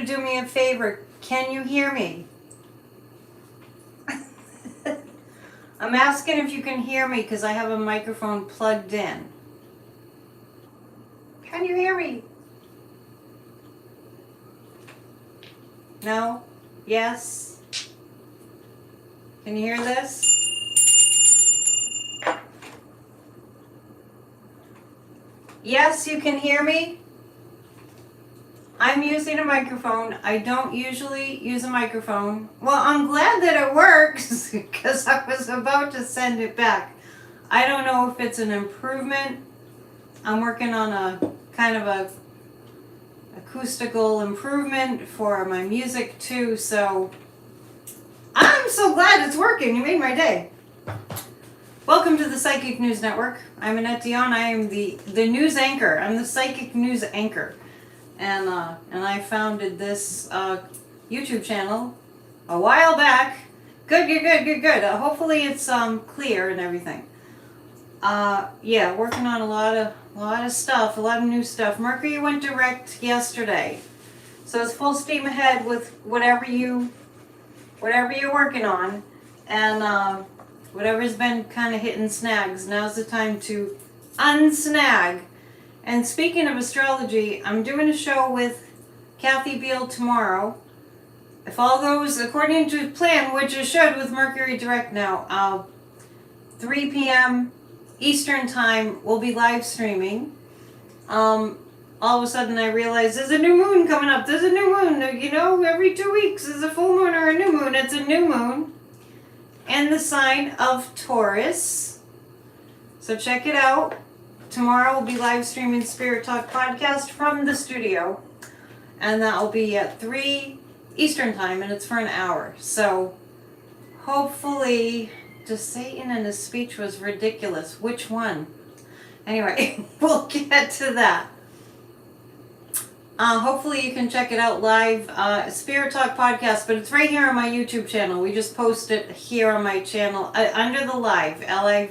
to do me a favor. Can you hear me? I'm asking if you can hear me because I have a microphone plugged in. Can you hear me? No? Yes? Can you hear this? Yes, you can hear me? I'm using a microphone. I don't usually use a microphone. Well, I'm glad that it works because I was about to send it back. I don't know if it's an improvement. I'm working on a kind of a acoustical improvement for my music too, so I'm so glad it's working. You made my day. Welcome to the Psychic News Network. I'm Annette Dion. I am the news anchor. I'm the psychic news anchor. And I founded this YouTube channel a while back. Good. Hopefully it's clear and everything. Yeah, working on a lot of stuff, a lot of new stuff. Mercury went direct yesterday, so it's full steam ahead with whatever you're working on, and whatever's been kind of hitting snags. Now's the time to unsnag. And speaking of astrology, I'm doing a show with Kathy Beal tomorrow. If all goes according to plan, which it should with Mercury direct now, 3 p.m. Eastern time, we'll be live streaming. All of a sudden I realized there's a new moon coming up. There's a new moon. You know, every 2 weeks is a full moon or a new moon. It's a new moon in the sign of Taurus. So check it out. Tomorrow we'll be live streaming Spirit Talk podcast from the studio, and that will be at 3 Eastern time, and it's for an hour. So hopefully, just Satan in his speech was ridiculous. Which one? Anyway, we'll get to that. Hopefully you can check it out live, Spirit Talk podcast, but it's right here on my YouTube channel. We just post it here on my channel under the live, Live.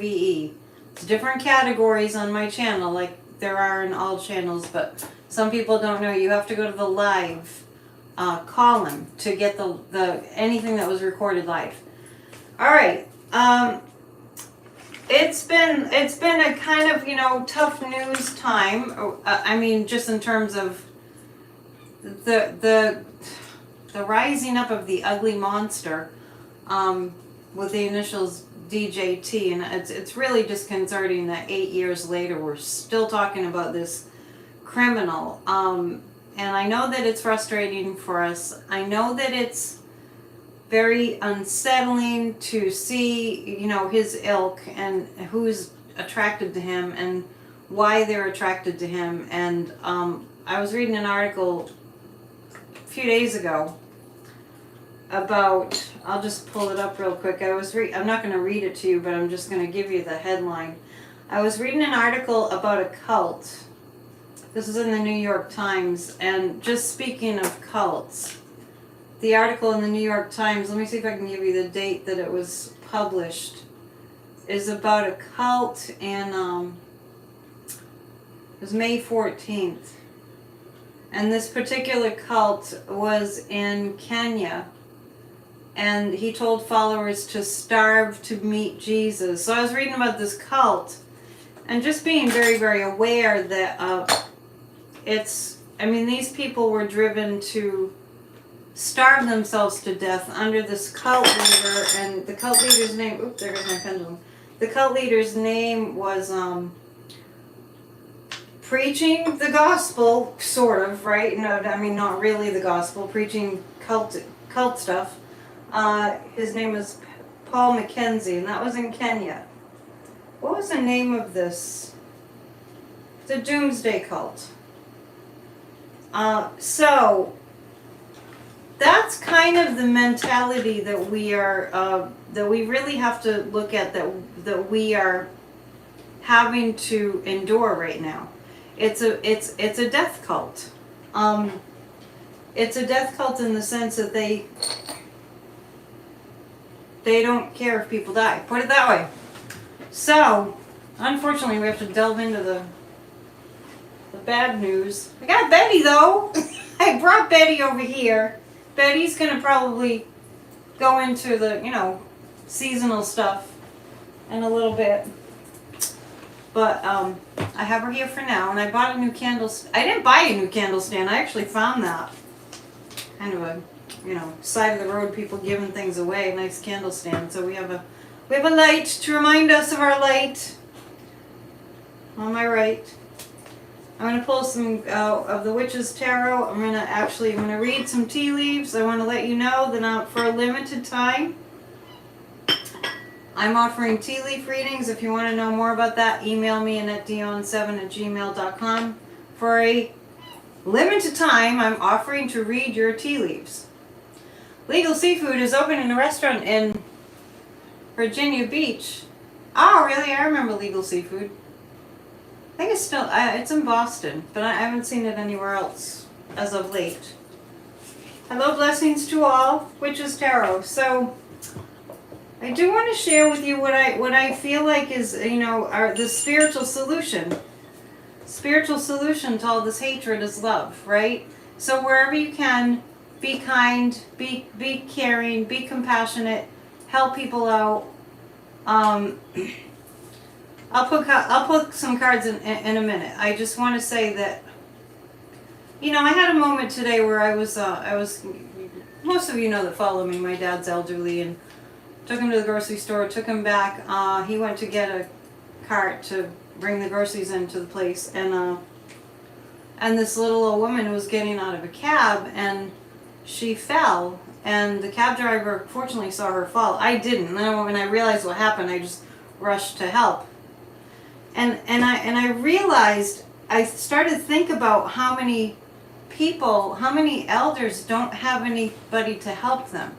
It's different categories on my channel, like there are in all channels, but some people don't know. You have to go to the live column to get the anything that was recorded live. All right. It's been a kind of tough news time. I mean, just in terms of the rising up of the ugly monster, with the initials DJT, and it's really disconcerting that 8 years later we're still talking about this criminal. And I know that it's frustrating for us. I know that it's very unsettling to see, his ilk and who's attracted to him and why they're attracted to him. And I was reading an article a few days ago about, I'll just pull it up real quick. I'm not going to read it to you, but I'm just going to give you the headline. I was reading an article about a cult. This is in the New York Times, and just speaking of cults, the article in the New York Times, let me see if I can give you the date that it was published, is about a cult, and it was May 14th. And this particular cult was in Kenya, and he told followers to starve to meet Jesus. So I was reading about this cult, and just being very, very aware that these people were driven to starve themselves to death under this cult leader, and the cult leader's name, oops, there goes my pendulum. The cult leader's name was preaching the gospel, sort of, right? No, I mean, not really the gospel, preaching cult stuff. His name was Paul Mackenzie, and that was in Kenya. What was the name of this? It's a doomsday cult. So that's kind of the mentality that we are, that we really have to look at, that we are having to endure right now. It's a death cult. It's a death cult in the sense that they don't care if people die. Put it that way. So, unfortunately, we have to delve into the bad news. I got Betty, though. I brought Betty over here. Betty's gonna probably go into the, seasonal stuff in a little bit. But I have her here for now, and I bought a new candle. I didn't buy a new candle stand. I actually found that. Kind of a, side of the road people giving things away. Nice candle stand. So we have a light to remind us of our light. On my right. I'm going to pull some of the Witch's Tarot. I'm going to read some tea leaves. I want to let you know that for a limited time, I'm offering tea leaf readings. If you want to know more about that, email me AnnetteDion7@gmail.com. For a limited time, I'm offering to read your tea leaves. Legal Seafood is opening a restaurant in Virginia Beach. Oh, really? I remember Legal Seafood. I think it's in Boston, but I haven't seen it anywhere else as of late. Hello, blessings to all. Witch's Tarot. So, I do want to share with you what I feel like is, the spiritual solution. Spiritual solution to all this hatred is love, right? So wherever you can, be kind, be caring, be compassionate, help people out. I'll put some cards in a minute. I just want to say that, I had a moment today where I was, most of you know that follow me, my dad's elderly, and took him to the grocery store, took him back. He went to get a cart to bring the groceries into the place, and this little old woman was getting out of a cab, and she fell, and the cab driver fortunately saw her fall. I didn't. And then when I realized what happened, I just rushed to help. And I realized, I started to think about how many people, how many elders don't have anybody to help them.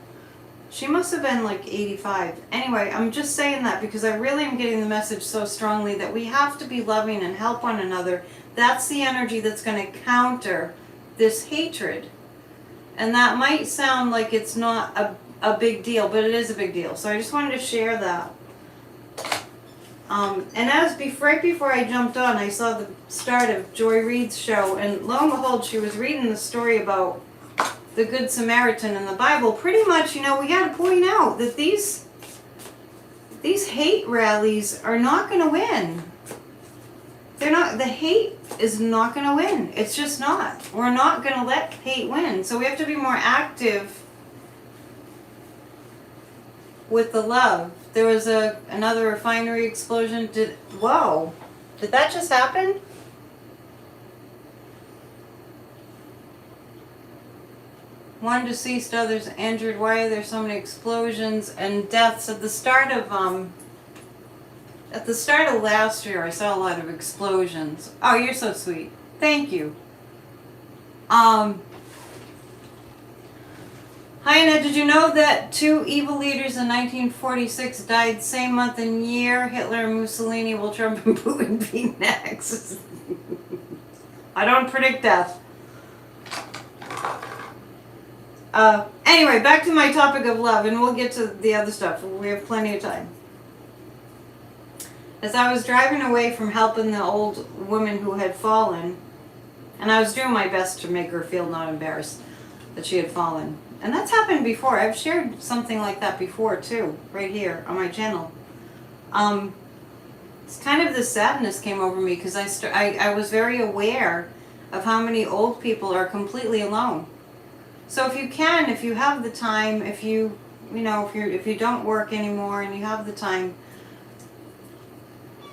She must have been like 85. Anyway, I'm just saying that because I really am getting the message so strongly that we have to be loving and help one another. That's the energy that's going to counter this hatred. And that might sound like it's not a big deal, but it is a big deal. So I just wanted to share that. And right before I jumped on, I saw the start of Joy Reid's show, and lo and behold, she was reading the story about the Good Samaritan in the Bible. Pretty much, we got to point out that these hate rallies are not going to win. They're not. The hate is not going to win. It's just not. We're not going to let hate win. So we have to be more active with the love. There was another refinery explosion. Whoa. Did that just happen? One deceased, others injured. Why are there so many explosions and deaths? At the start of last year, I saw a lot of explosions. Oh, you're so sweet. Thank you. Hi, Annette. Did you know that 2 evil leaders in 1946 died same month and year? Hitler and Mussolini. Will Trump and Putin be next? I don't predict death. Anyway, back to my topic of love, and we'll get to the other stuff. We have plenty of time. As I was driving away from helping the old woman who had fallen, and I was doing my best to make her feel not embarrassed that she had fallen. And that's happened before. I've shared something like that before too, right here on my channel. It's kind of this sadness came over me because I was very aware of how many old people are completely alone. So if you can, if you have the time, if you don't work anymore and you have the time,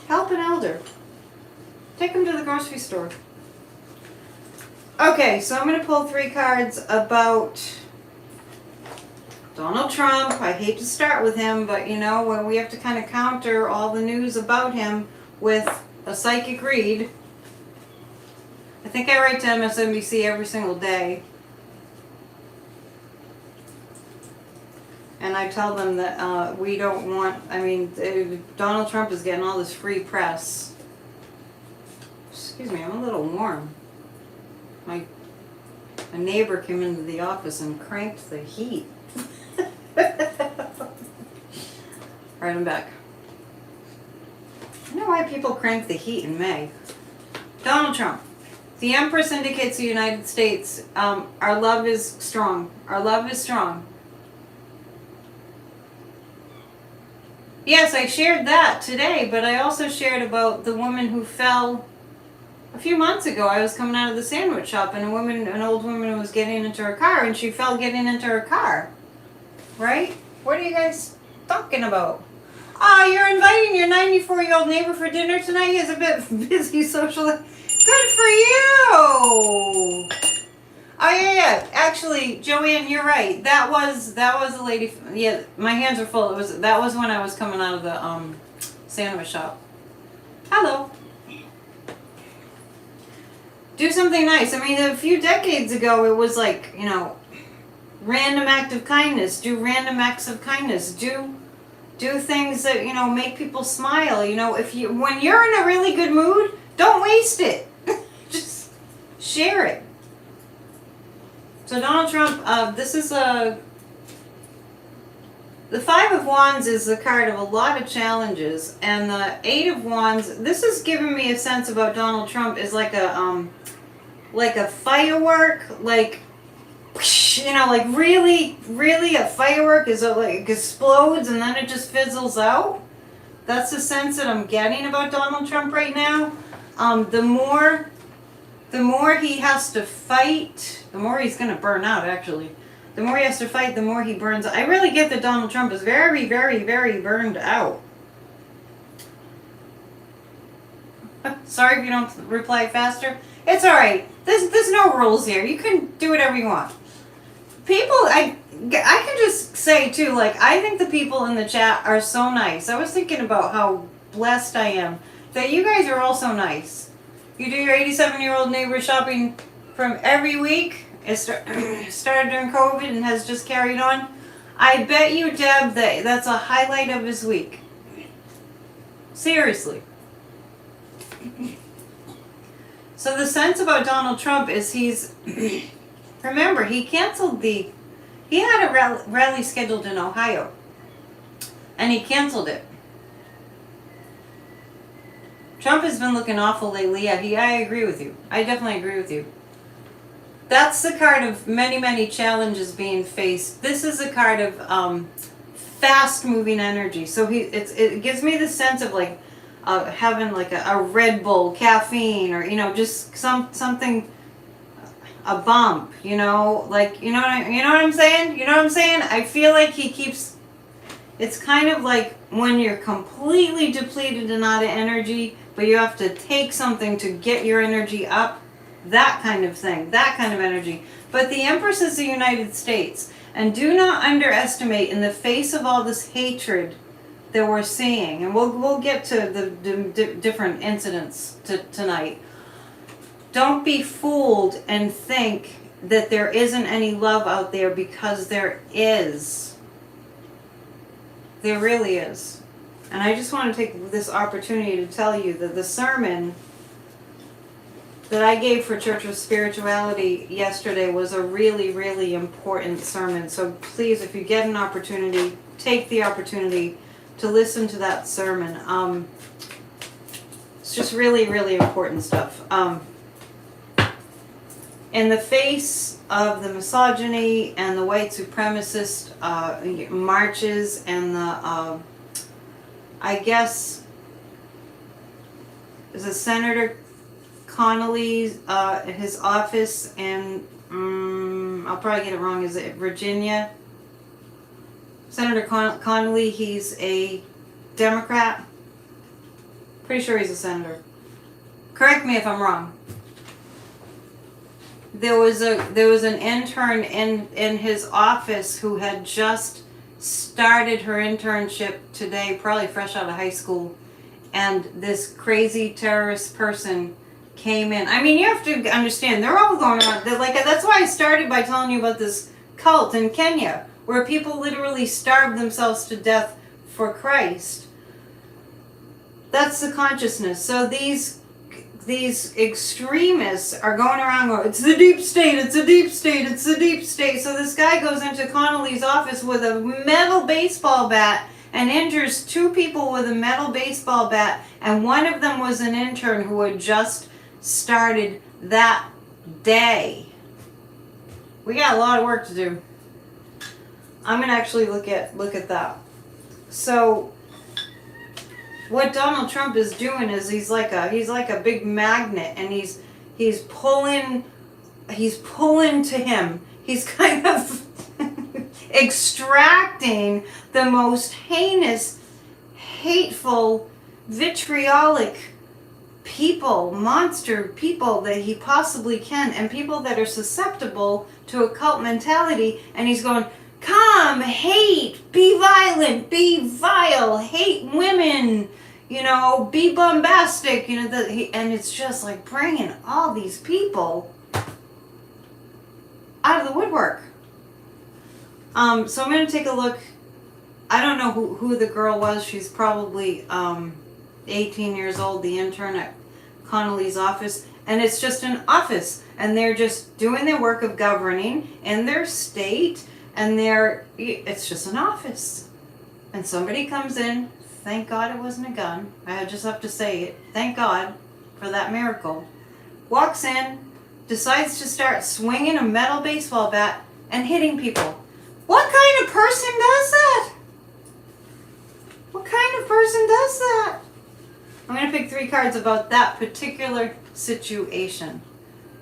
help an elder. Take them to the grocery store. Okay, so I'm going to pull 3 cards about Donald Trump. I hate to start with him, but when we have to kind of counter all the news about him with a psychic read. I think I write to MSNBC every single day. And I tell them that we don't want, Donald Trump is getting all this free press. Excuse me, I'm a little warm. My neighbor came into the office and cranked the heat. Right, I'm back. I know why people crank the heat in May. Donald Trump. The Empress indicates the United States. Our love is strong. Our love is strong. Yes, I shared that today, but I also shared about the woman who fell a few months ago. I was coming out of the sandwich shop, and an old woman was getting into her car, and she fell getting into her car. Right? What are you guys talking about? Ah, you're inviting your 94-year-old neighbor for dinner tonight? He's a bit busy socially. Good for you! Oh yeah. Actually, Joanne, you're right. That was a lady. Yeah, my hands are full. That was when I was coming out of the sandwich shop. Hello. Do something nice. I mean, a few decades ago, it was like, random act of kindness. Do random acts of kindness. Do things that make people smile. When you're in a really good mood, don't waste it. Just share it. So Donald Trump, this is the Five of Wands is the card of a lot of challenges, and the Eight of Wands, this is giving me a sense about Donald Trump is like a firework, like really, really a firework is like explodes and then it just fizzles out. That's the sense that I'm getting about Donald Trump right now. The more he has to fight, the more he's going to burn out, actually. The more he has to fight, the more he burns out. I really get that Donald Trump is very, very, very burned out. Sorry if you don't reply faster. It's alright. There's no rules here. You can do whatever you want. People, I can just say, too, I think the people in the chat are so nice. I was thinking about how blessed I am that you guys are all so nice. You do your 87-year-old neighbor shopping from every week. It started during COVID and has just carried on. I bet you, Deb, that's a highlight of his week. Seriously. So the sense about Donald Trump is remember, he canceled he had a rally scheduled in Ohio, and he canceled it. Trump has been looking awful lately. Yeah, I agree with you. I definitely agree with you. That's the card of many, many challenges being faced. This is a card of fast-moving energy. So it gives me the sense of having a Red Bull, caffeine, or just something, a bump. You know what I'm saying? You know what I'm saying? I feel like he keeps. It's kind of like when you're completely depleted and out of energy, but you have to take something to get your energy up. That kind of thing. That kind of energy. But the Empress is the United States. And do not underestimate, in the face of all this hatred that we're seeing, and we'll get to the different incidents tonight. Don't be fooled and think that there isn't any love out there, because there is. There really is. And I just want to take this opportunity to tell you that the sermon that I gave for Church of Spirituality yesterday was a really, really important sermon. So please, if you get an opportunity, take the opportunity to listen to that sermon. It's just really, really important stuff. In the face of the misogyny and the white supremacist marches and the, I guess, is it Senator Connolly's, his office in, I'll probably get it wrong, is it Virginia? Senator Connolly, he's a Democrat. Pretty sure he's a senator. Correct me if I'm wrong. There was an intern in his office who had just started her internship today, probably fresh out of high school, and this crazy terrorist person came in. I mean, you have to understand, they're all going around. That's why I started by telling you about this cult in Kenya, where people literally starve themselves to death for Christ. That's the consciousness. So these extremists are going around going, it's the deep state, it's the deep state, it's the deep state. So this guy goes into Connolly's office with a metal baseball bat and injures two people with a metal baseball bat, and one of them was an intern who had just started that day. We got a lot of work to do. I'm gonna actually look at that. So what Donald Trump is doing is he's like a big magnet, and he's pulling to him. He's kind of extracting the most heinous, hateful, vitriolic people, monster people that he possibly can, and people that are susceptible to a cult mentality, and he's going, come, hate, be violent, be vile, hate women, be bombastic, and it's just like bringing all these people out of the woodwork. So I'm going to take a look. I don't know who the girl was. She's probably 18 years old, the intern at Connolly's office. And it's just an office. And they're just doing their work of governing in their state. And it's just an office. And somebody comes in. Thank God it wasn't a gun. I just have to say it. Thank God for that miracle. Walks in, decides to start swinging a metal baseball bat and hitting people. What kind of person does that? What kind of person does that? I'm going to pick 3 cards about that particular situation.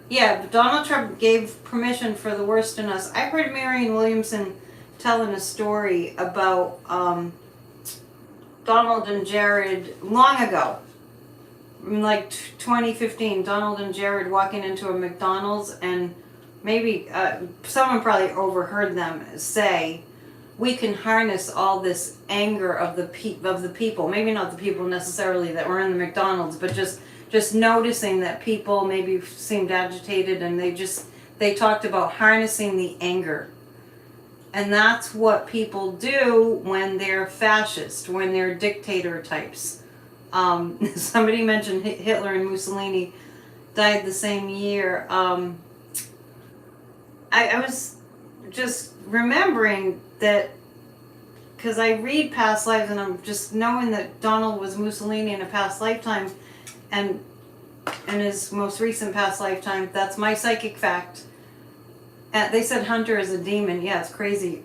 Yeah, but Donald Trump gave permission for the worst in us. I heard Marianne Williamson telling a story about Donald and Jared long ago. In like 2015, Donald and Jared walking into a McDonald's, and maybe someone probably overheard them say, we can harness all this anger of the people. Maybe not the people necessarily that were in the McDonald's, but just noticing that people maybe seemed agitated, and they talked about harnessing the anger. And that's what people do when they're fascist, when they're dictator types. Somebody mentioned Hitler and Mussolini died the same year. I was just remembering that, because I read past lives, and I'm just knowing that Donald was Mussolini in a past lifetime, and in his most recent past lifetime. That's my psychic fact. They said Hunter is a demon. Yeah, it's crazy.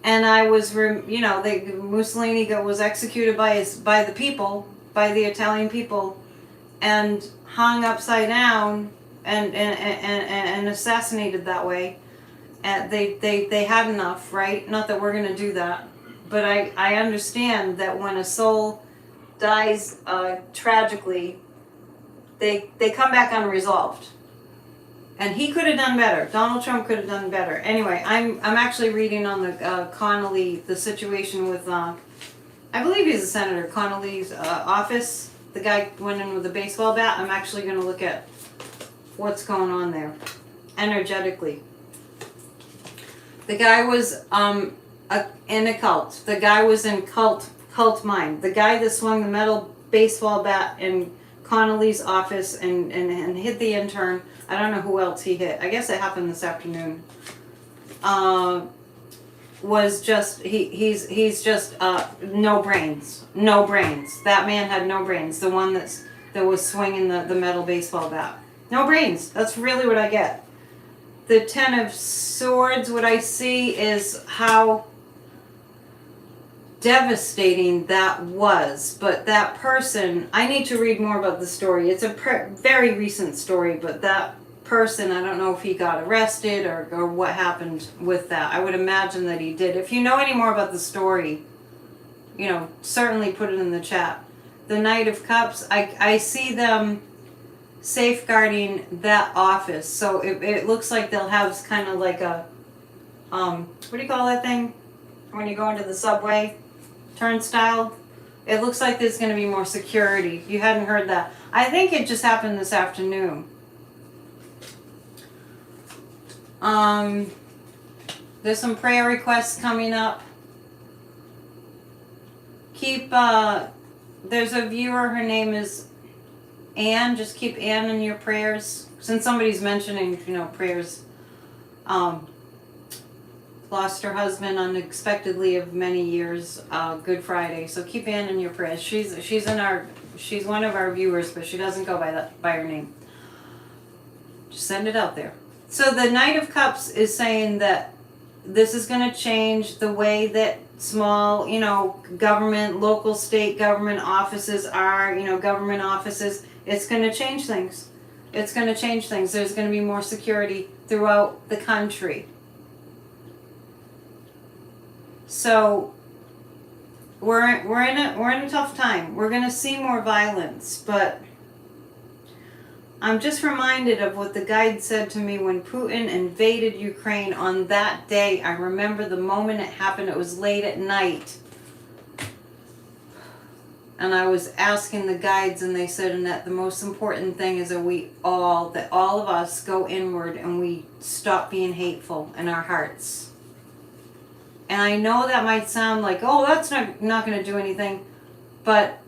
And I was, Mussolini was executed by the people, by the Italian people, and hung upside down and assassinated that way. And they had enough, right? Not that we're going to do that, but I understand that when a soul dies tragically, they come back unresolved. And he could have done better. Donald Trump could have done better. Anyway, I'm actually reading on the Connolly, the situation with, I believe he's a senator, Connolly's office. The guy went in with a baseball bat. I'm actually going to look at what's going on there, energetically. The guy was in a cult. The guy was in cult mind. The guy that swung the metal baseball bat in Connolly's office and hit the intern. I don't know who else he hit. I guess it happened this afternoon. Was just he's just no brains. No brains. That man had no brains. The one that was swinging the metal baseball bat. No brains. That's really what I get. The 10 of Swords, what I see is how devastating that was. But that person, I need to read more about the story. It's a very recent story, but that person, I don't know if he got arrested or what happened with that. I would imagine that he did. If you know any more about the story, certainly put it in the chat. The Knight of Cups, I see them safeguarding that office. So it looks like they'll have kind of like a, what do you call that thing? When you go into the subway? Turnstile? It looks like there's going to be more security. You hadn't heard that. I think it just happened this afternoon. There's some prayer requests coming up. There's a viewer, her name is Anne. Just keep Anne in your prayers. Since somebody's mentioning, prayers. Lost her husband unexpectedly of many years, Good Friday. So keep Anne in your prayers. She's one of our viewers, but she doesn't go by her name. Just send it out there. So the Knight of Cups is saying that this is going to change the way that small, government, local, state government offices are, government offices. It's going to change things. It's going to change things. There's going to be more security throughout the country. So we're in a tough time. We're going to see more violence, but I'm just reminded of what the guide said to me when Putin invaded Ukraine on that day. I remember the moment it happened. It was late at night. And I was asking the guides, and they said, Annette, the most important thing is that all of us go inward and we stop being hateful in our hearts. And I know that might sound like, oh, that's not going to do anything, but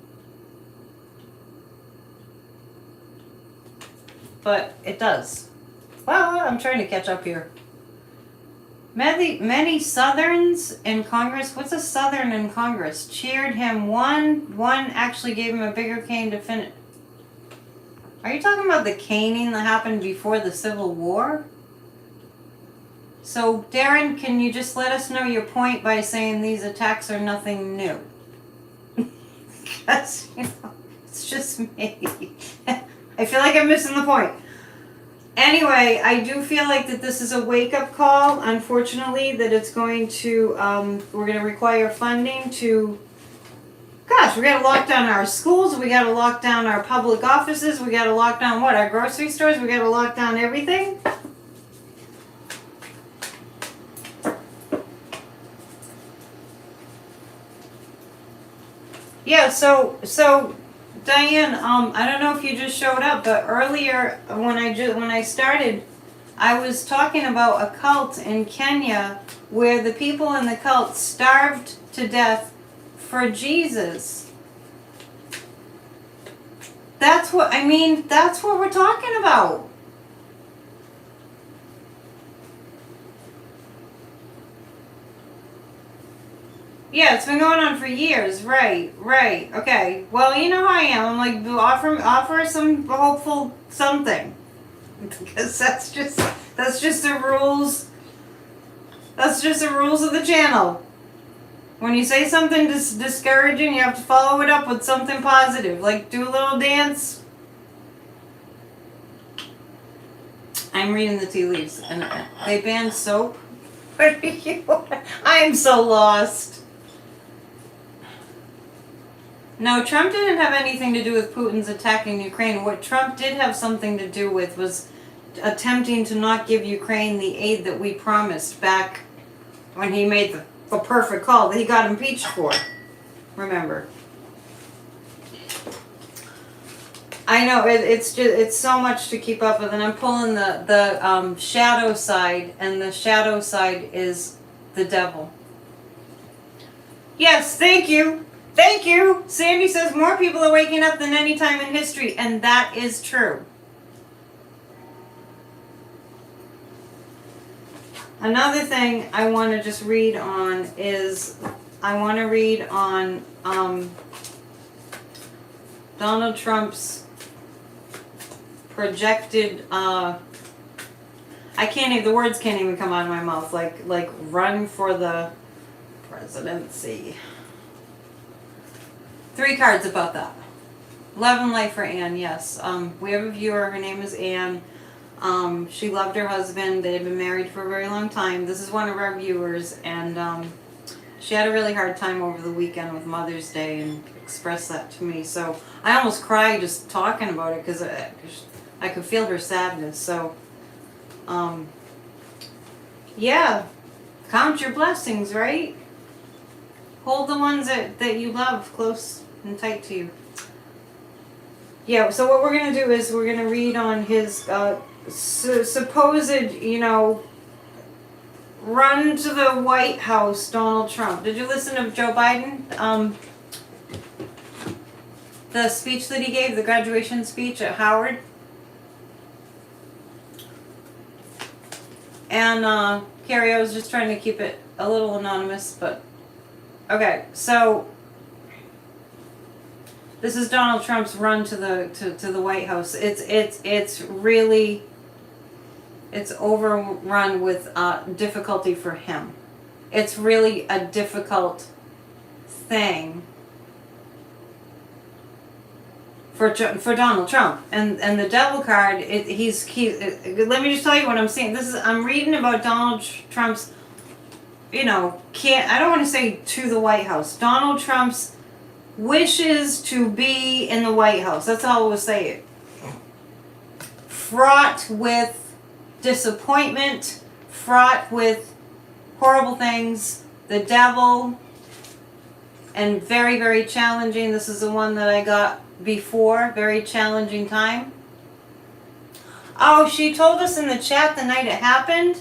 it does. Well, I'm trying to catch up here. Many Southerns in Congress, what's a Southern in Congress, cheered him. One actually gave him a bigger cane to finish. Are you talking about the caning that happened before the Civil War? So, Darren, can you just let us know your point by saying these attacks are nothing new? Because, it's just me. I feel like I'm missing the point. Anyway, I do feel like that this is a wake-up call, unfortunately, that it's going to, we're going to require funding to, gosh, we got to lock down our schools, we got to lock down our public offices, we got to lock down what, our grocery stores, we got to lock down everything. Yeah, so Diane, I don't know if you just showed up, but earlier when I started, I was talking about a cult in Kenya where the people in the cult starved to death for Jesus. That's what we're talking about. Yeah, it's been going on for years. Right. Okay. Well, you know how I am. I'm like, offer some hopeful something. Because that's just the rules. That's just the rules of the channel. When you say something discouraging, you have to follow it up with something positive. Like, do a little dance. I'm reading the tea leaves. And they banned soap? What are you? I'm so lost. No, Trump didn't have anything to do with Putin's attacking Ukraine. What Trump did have something to do with was attempting to not give Ukraine the aid that we promised back when he made the perfect call that he got impeached for. Remember. I know, it's so much to keep up with, and I'm pulling the shadow side, and the shadow side is the devil. Yes, thank you. Thank you. Sandy says more people are waking up than any time in history, and that is true. Another thing I want to just read on is Donald Trump's projected the words can't even come out of my mouth, like run for the presidency. 3 cards about that. Love and life for Anne, yes. We have a viewer, her name is Anne. She loved her husband. They had been married for a very long time. This is one of our viewers, and she had a really hard time over the weekend with Mother's Day and expressed that to me. So I almost cried just talking about it because I could feel her sadness. So, yeah, count your blessings, right? Hold the ones that you love close and tight to you. Yeah, so what we're going to do is we're going to read on his supposed, run to the White House, Donald Trump. Did you listen to Joe Biden? The speech that he gave, the graduation speech at Howard? And, Carrie, I was just trying to keep it a little anonymous, but... Okay, so... This is Donald Trump's run to the White House. It's really It's overrun with difficulty for him. It's really a difficult thing for Donald Trump. And the devil card, let me just tell you what I'm seeing. I'm reading about Donald Trump's, I don't want to say to the White House. Donald Trump's wishes to be in the White House. That's all we'll say it. Fraught with disappointment, fraught with horrible things, the devil, and very, very challenging. This is the one that I got before. Very challenging time. Oh, she told us in the chat the night it happened.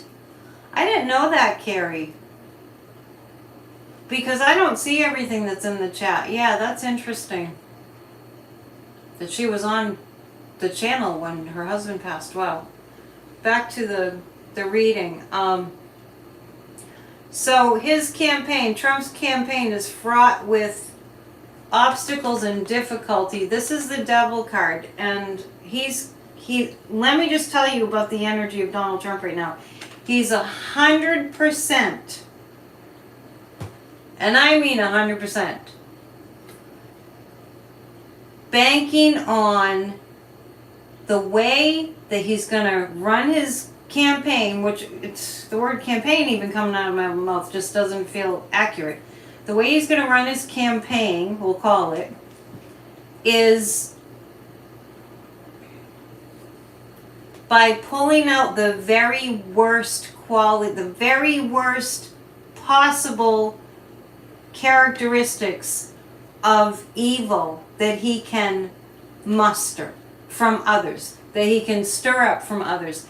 I didn't know that, Carrie. Because I don't see everything that's in the chat. Yeah, that's interesting. That she was on the channel when her husband passed. Wow. Back to the reading. So his campaign, Trump's campaign, is fraught with obstacles and difficulty. This is the devil card, and let me just tell you about the energy of Donald Trump right now. He's 100%, and I mean 100%, banking on the way that he's going to run his campaign, which the word campaign even coming out of my mouth just doesn't feel accurate. The way he's going to run his campaign, we'll call it, is by pulling out the very worst quality, the very worst possible characteristics of evil that he can muster from others, that he can stir up from others.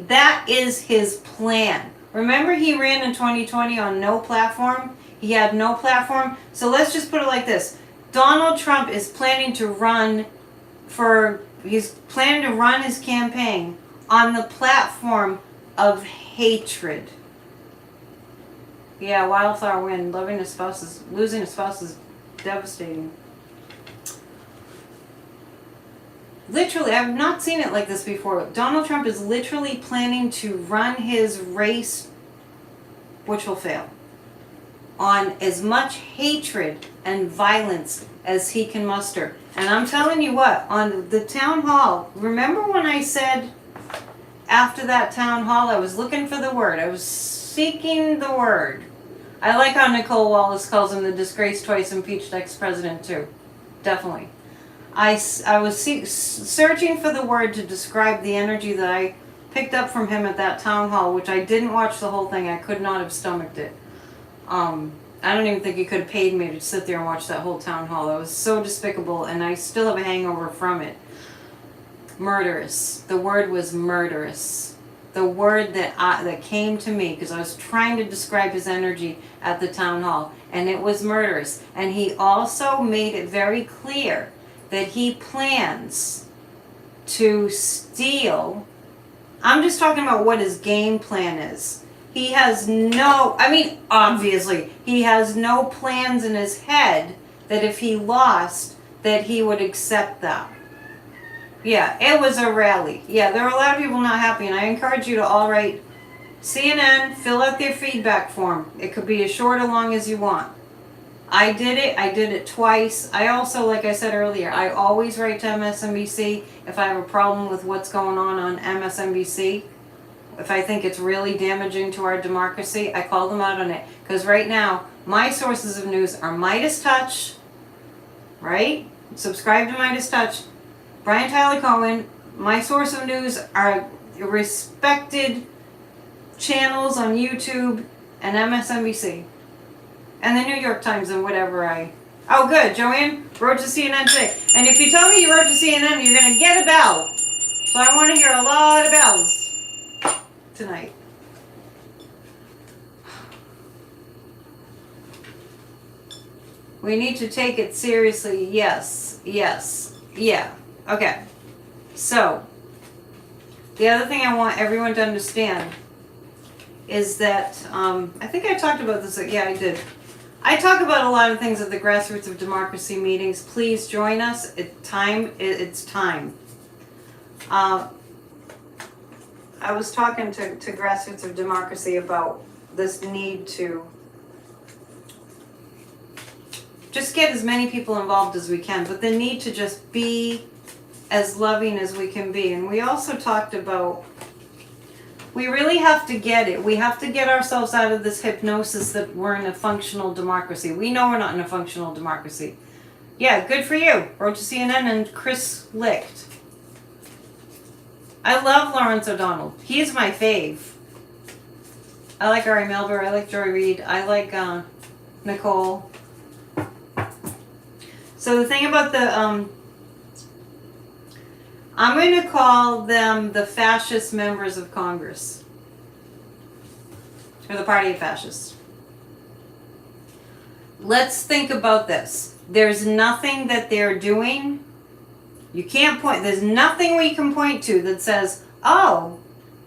That is his plan. Remember, he ran in 2020 on no platform? He had no platform. So let's just put it like this. Donald Trump is planning to run his campaign on the platform of hatred. Yeah, wildflower wind. Losing a spouse is devastating. Literally, I've not seen it like this before. Donald Trump is literally planning to run his race, which will fail, on as much hatred and violence as he can muster. And I'm telling you what, on the town hall, remember when I said after that town hall, I was looking for the word. I was seeking the word. I like how Nicole Wallace calls him the disgraced, twice impeached ex-president too. Definitely. I was searching for the word to describe the energy that I picked up from him at that town hall, which I didn't watch the whole thing. I could not have stomached it. I don't even think he could have paid me to sit there and watch that whole town hall. It was so despicable, and I still have a hangover from it. Murderous. The word was murderous. The word that came to me, because I was trying to describe his energy at the town hall, and it was murderous. And he also made it very clear that he plans to steal. I'm just talking about what his game plan is. He has obviously, he has no plans in his head that if he lost, that he would accept that. Yeah, it was a rally. Yeah, there were a lot of people not happy, and I encourage you to all write CNN, fill out their feedback form. It could be as short or long as you want. I did it twice. I also, like I said earlier, I always write to MSNBC if I have a problem with what's going on MSNBC. If I think it's really damaging to our democracy, I call them out on it. Because right now, my sources of news are Midas Touch, right? Subscribe to Midas Touch. Brian Tyler Cohen. My source of news are respected channels on YouTube and MSNBC. And the New York Times and whatever Oh, good. Joanne wrote to CNN today. And if you tell me you wrote to CNN, you're going to get a bell. So I want to hear a lot of bells tonight. We need to take it seriously. Yes. Yeah. Okay. So, the other thing I want everyone to understand is that, I think I talked about this. Yeah, I did. I talk about a lot of things at the Grassroots of Democracy meetings. Please join us. It's time. I was talking to Grassroots of Democracy about this need to just get as many people involved as we can, but the need to just be as loving as we can be. And we also talked about, we really have to get it. We have to get ourselves out of this hypnosis that we're in a functional democracy. We know we're not in a functional democracy. Yeah, good for you. Wrote to CNN and Chris Licht. I love Lawrence O'Donnell. He's my fave. I like Ari Melber. I like Joy Reid. I like Nicole. So the thing about the, I'm going to call them the fascist members of Congress. Or the Party of Fascists. Let's think about this. There's nothing that they're doing. You can't point, there's nothing we can point to that says, oh,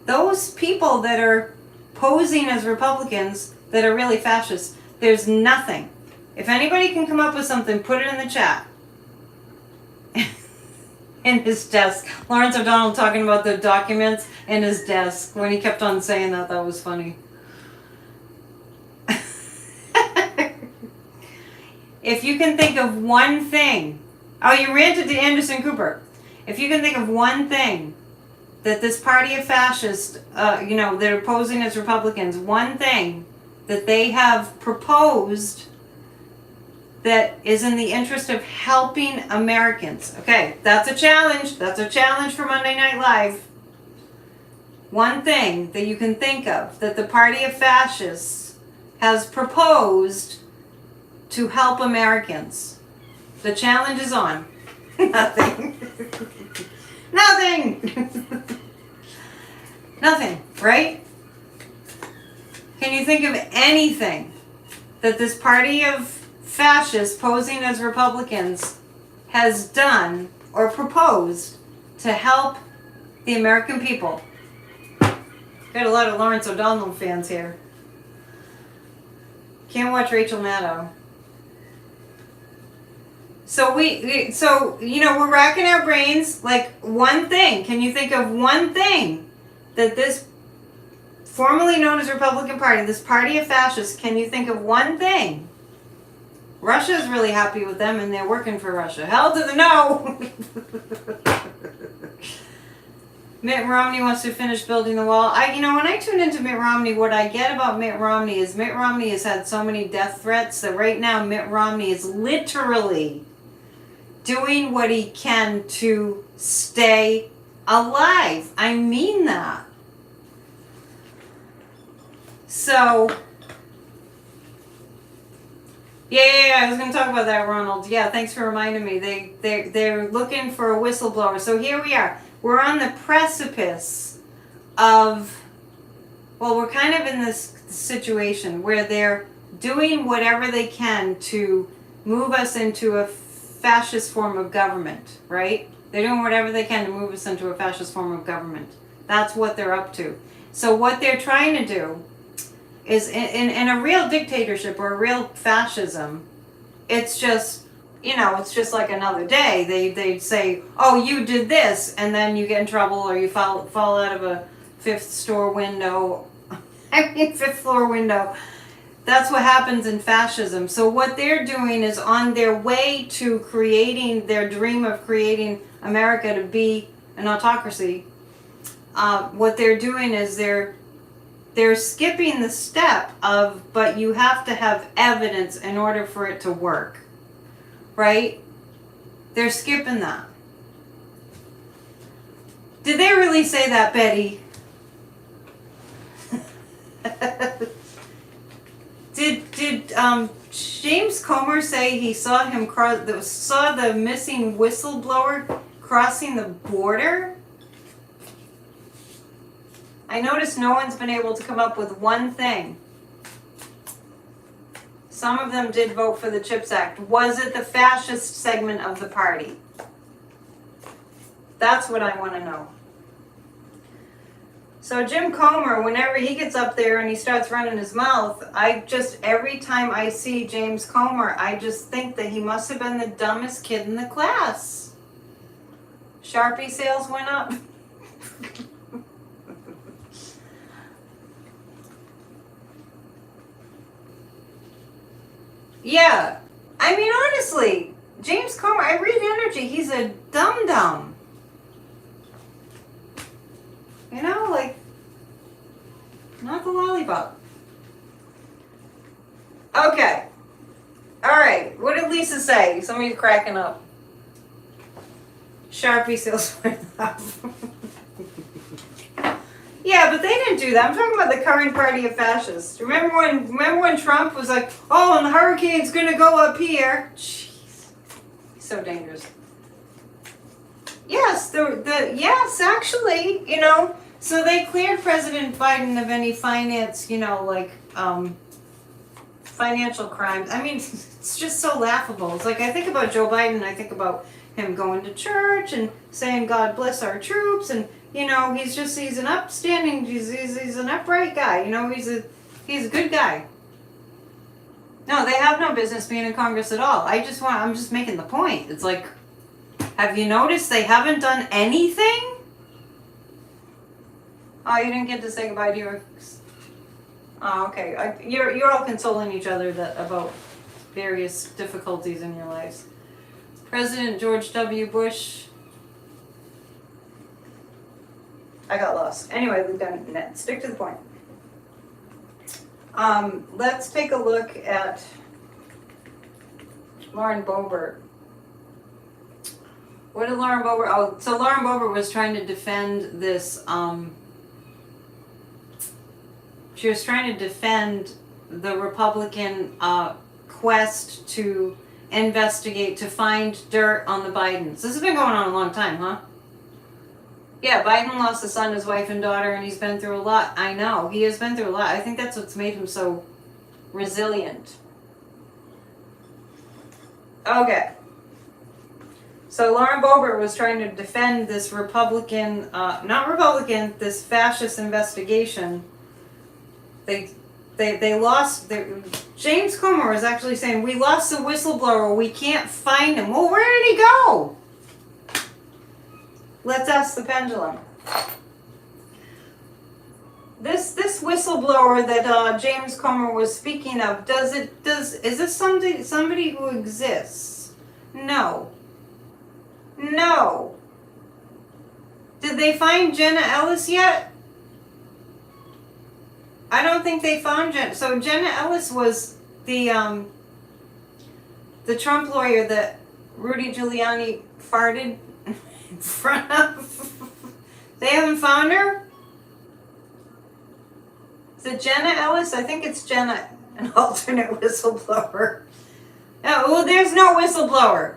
those people that are posing as Republicans that are really fascists. There's nothing. If anybody can come up with something, put it in the chat. In his desk. Lawrence O'Donnell talking about the documents in his desk. When he kept on saying that, that was funny. If you can think of one thing. Oh, you ranted to Anderson Cooper. If you can think of one thing that this party of fascists, they're posing as Republicans, one thing that they have proposed that is in the interest of helping Americans. Okay, that's a challenge. That's a challenge for Monday Night Live. One thing that you can think of that the Party of Fascists has proposed to help Americans. The challenge is on. Nothing. Nothing. Nothing, right? Can you think of anything that this party of fascists posing as Republicans has done or proposed to help the American people? Got a lot of Lawrence O'Donnell fans here. Can't watch Rachel Maddow. So we're racking our brains, like one thing. Can you think of one thing that this formerly known as Republican Party, this party of fascists, can you think of one thing? Russia's really happy with them and they're working for Russia. Hell to the no! Mitt Romney wants to finish building the wall. When I tune into Mitt Romney, what I get about Mitt Romney is Mitt Romney has had so many death threats that right now Mitt Romney is literally doing what he can to stay alive. I mean that. So, yeah, I was going to talk about that, Ronald. Yeah, thanks for reminding me. They're looking for a whistleblower. So here we are. We're on the precipice of, we're kind of in this situation where they're doing whatever they can to move us into a fascist form of government, right? They're doing whatever they can to move us into a fascist form of government. That's what they're up to. So what they're trying to do is in a real dictatorship or a real fascism, it's just, it's just like another day. They'd say, oh, you did this, and then you get in trouble or you fall out of a fifth floor window. That's what happens in fascism. So what they're doing is on their way to creating their dream of creating America to be an autocracy. What they're doing is they're skipping the step of, but you have to have evidence in order for it to work, right? They're skipping that. Did they really say that, Betty? Did James Comer say he saw the missing whistleblower crossing the border? I noticed no one's been able to come up with one thing. Some of them did vote for the CHIPS Act. Was it the fascist segment of the party? That's what I want to know. So Jim Comer, whenever he gets up there and he starts running his mouth, every time I see James Comer, I just think that he must have been the dumbest kid in the class. Sharpie sales went up. Yeah. I mean, honestly, James Comer, I read energy. He's a dum-dum. You know, like, not the lollipop. Okay. All right. What did Lisa say? Somebody's cracking up. Sharpie sales went up. Yeah, but they didn't do that. I'm talking about the current party of fascists. Remember when Trump was like, "Oh, and the hurricane's gonna go up here." Jeez, he's so dangerous. Yes, yes, actually, you know. So they cleared President Biden of any finance, you know, like financial crimes. I mean, it's just so laughable. It's like I think about Joe Biden, I think about him going to church and saying God bless our troops, and you know, he's an upstanding, he's an upright guy. You know, he's a good guy. No, they have no business being in Congress at all. I'm just making the point. It's like, have you noticed they haven't done anything? Oh, you didn't get to say goodbye to your. Oh, okay. You're all consoling each other about various difficulties in your lives. President George W. Bush. I got lost. Anyway, we've done that. Stick to the point. Let's take a look at Lauren Boebert. What did Lauren Boebert? Oh, so Lauren Boebert was trying to defend this. She was trying to defend the Republican quest to investigate, to find dirt on the Bidens. This has been going on a long time, huh? Yeah, Biden lost a son, his wife and daughter, and he's been through a lot. I know, he has been through a lot. I think that's what's made him so resilient. Okay. So Lauren Boebert was trying to defend this this fascist investigation. They lost. James Comer was actually saying, we lost the whistleblower, we can't find him. Well, where did he go? Let's ask the pendulum. This whistleblower that James Comer was speaking of, is this somebody who exists? No. No. Did they find Jenna Ellis yet? I don't think they found Jenna. So Jenna Ellis was the Trump lawyer that Rudy Giuliani farted in front of. They haven't found her? Is it Jenna Ellis? I think it's Jenna, an alternate whistleblower. No, well, there's no whistleblower.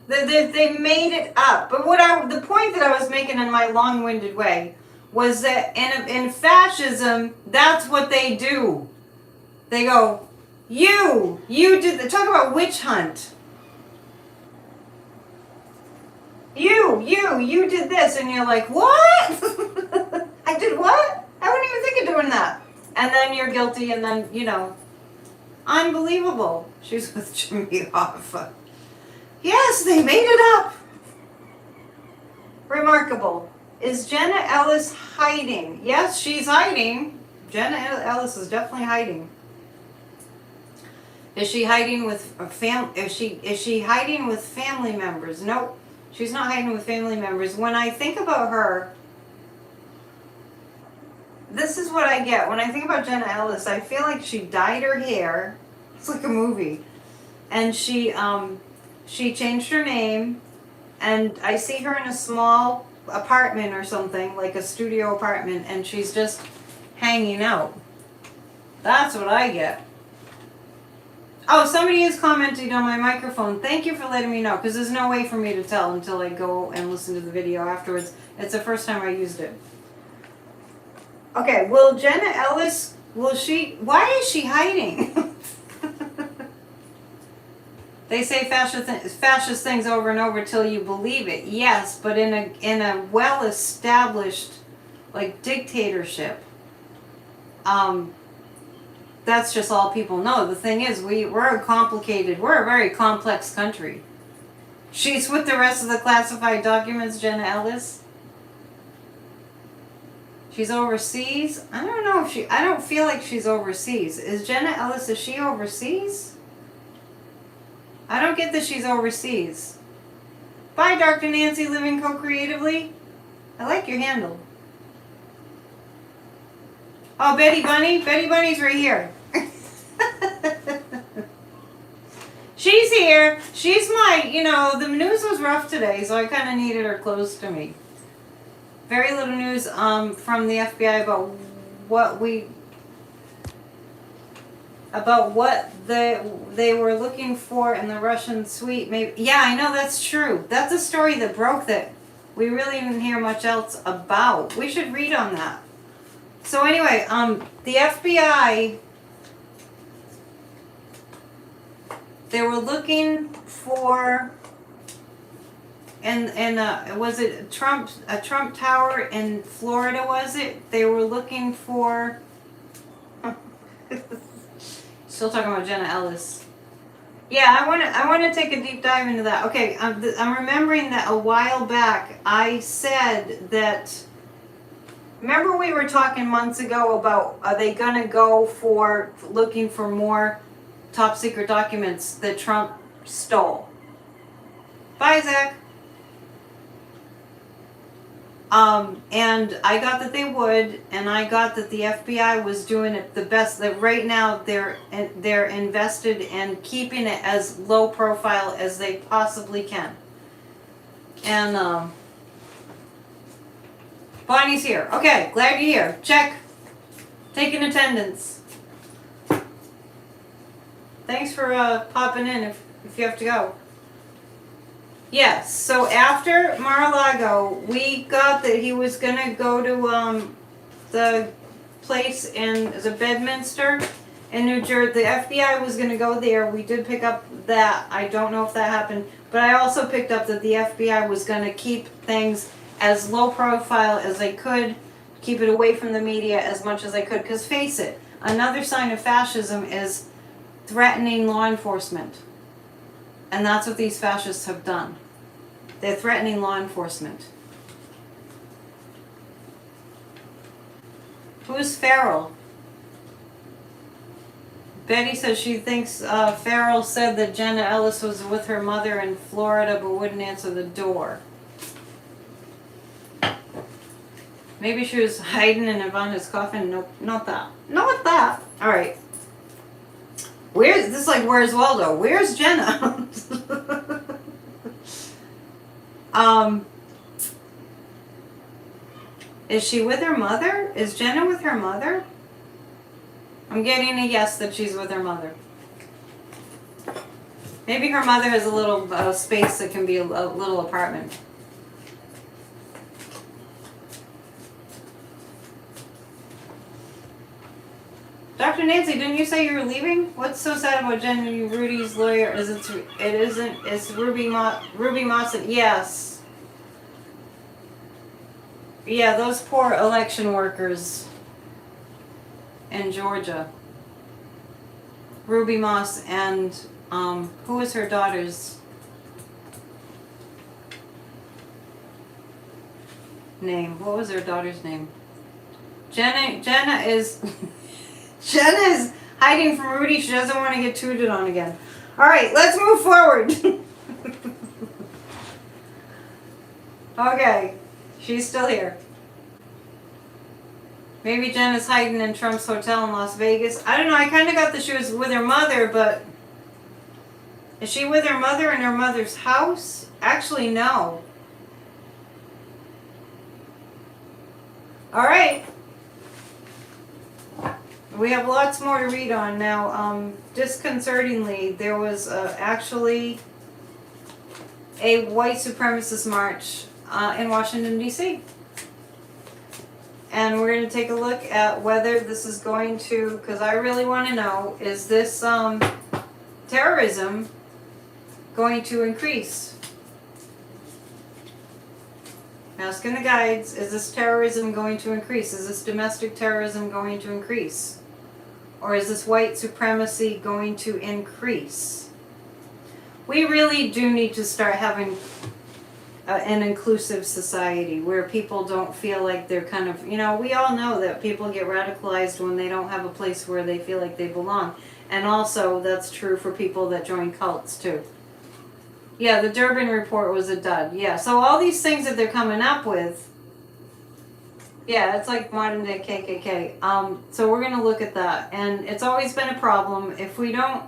They made it up. But the point that I was making in my long-winded way was that in fascism, that's what they do. They go, you did, talk about witch hunt. You did this, and you're like, what? I did what? I wouldn't even think of doing that. And then you're guilty, and then, you know, unbelievable. She's with Jimmy Hoffa. Yes, they made it up. Remarkable. Is Jenna Ellis hiding? Yes, she's hiding. Jenna Ellis is definitely hiding. Is she hiding with Is she hiding with family members? Nope. She's not hiding with family members. When I think about her, this is what I get. When I think about Jenna Ellis, I feel like she dyed her hair. It's like a movie. And she changed her name, and I see her in a small apartment or something, like a studio apartment, and she's just hanging out. That's what I get. Oh, somebody is commenting on my microphone. Thank you for letting me know, because there's no way for me to tell until I go and listen to the video afterwards. It's the first time I used it. Okay, will Jenna Ellis, why is she hiding? They say fascist things over and over till you believe it. Yes, but in a well-established, like, dictatorship, that's just all people know. The thing is, we're a very complex country. She's with the rest of the classified documents, Jenna Ellis. She's overseas. I don't know if I don't feel like she's overseas. Is Jenna Ellis, is she overseas? I don't get that she's overseas. Bye, Dr. Nancy, living co-creatively. I like your handle. Oh, Betty Bunny? Betty Bunny's right here. She's here. She's my, the news was rough today, so I kind of needed her close to me. Very little news from the FBI about what they were looking for in the Russian suite. Maybe, yeah, I know, that's true. That's a story that broke that we really didn't hear much else about. We should read on that. So anyway, the FBI, they were looking for, and was it a Trump Tower in Florida, was it? They were looking for, still talking about Jenna Ellis. Yeah, I want to take a deep dive into that. Okay, I'm remembering that a while back I said that, remember we were talking months ago about, are they going to go for looking for more top secret documents that Trump stole? Bye, Zach. And I got that they would, and I got that the FBI was doing it the best. That right now they're invested in keeping it as low profile as they possibly can. And Bonnie's here. Okay, glad you're here. Check. Taking attendance. Thanks for popping in if you have to go. Yes, so after Mar-a-Lago, we got that he was going to go to the place in Bedminster in New Jersey. The FBI was going to go there. We did pick up that. I don't know if that happened. But I also picked up that the FBI was going to keep things as low profile as they could, keep it away from the media as much as they could. Because face it, another sign of fascism is threatening law enforcement. And that's what these fascists have done. They're threatening law enforcement. Who's Farrell? Betty says she thinks Farrell said that Jenna Ellis was with her mother in Florida but wouldn't answer the door. Maybe she was hiding in Ivana's coffin. Nope, not that. Not that. All right. Where's Waldo? Where's Jenna? Is she with her mother? Is Jenna with her mother? I'm getting a yes that she's with her mother. Maybe her mother has a little space that can be a little apartment. Dr. Nancy, didn't you say you were leaving? What's so sad about Jenna Rudy's lawyer is it's Ruby Moss. Yes. Yeah, those poor election workers in Georgia. Ruby Moss and who was her daughter's name? What was her daughter's name? Jenna is Jenna is hiding from Rudy. She doesn't want to get tooted on again. All right, let's move forward. Okay, she's still here. Maybe Jenna's hiding in Trump's hotel in Las Vegas. I don't know. I kind of got that she was with her mother, but is she with her mother in her mother's house? Actually, no. All right. We have lots more to read on now. Disconcertingly, there was actually a white supremacist march in Washington, D.C. And we're going to take a look at whether this is going to, because I really want to know, is this terrorism going to increase? Asking the guides, is this terrorism going to increase? Is this domestic terrorism going to increase? Or is this white supremacy going to increase? We really do need to start having an inclusive society where people don't feel like they're kind of, we all know that people get radicalized when they don't have a place where they feel like they belong. And also, that's true for people that join cults, too. Yeah, the Durbin Report was a dud. Yeah, so all these things that they're coming up with, yeah, it's like modern day KKK. So we're going to look at that. And it's always been a problem if we don't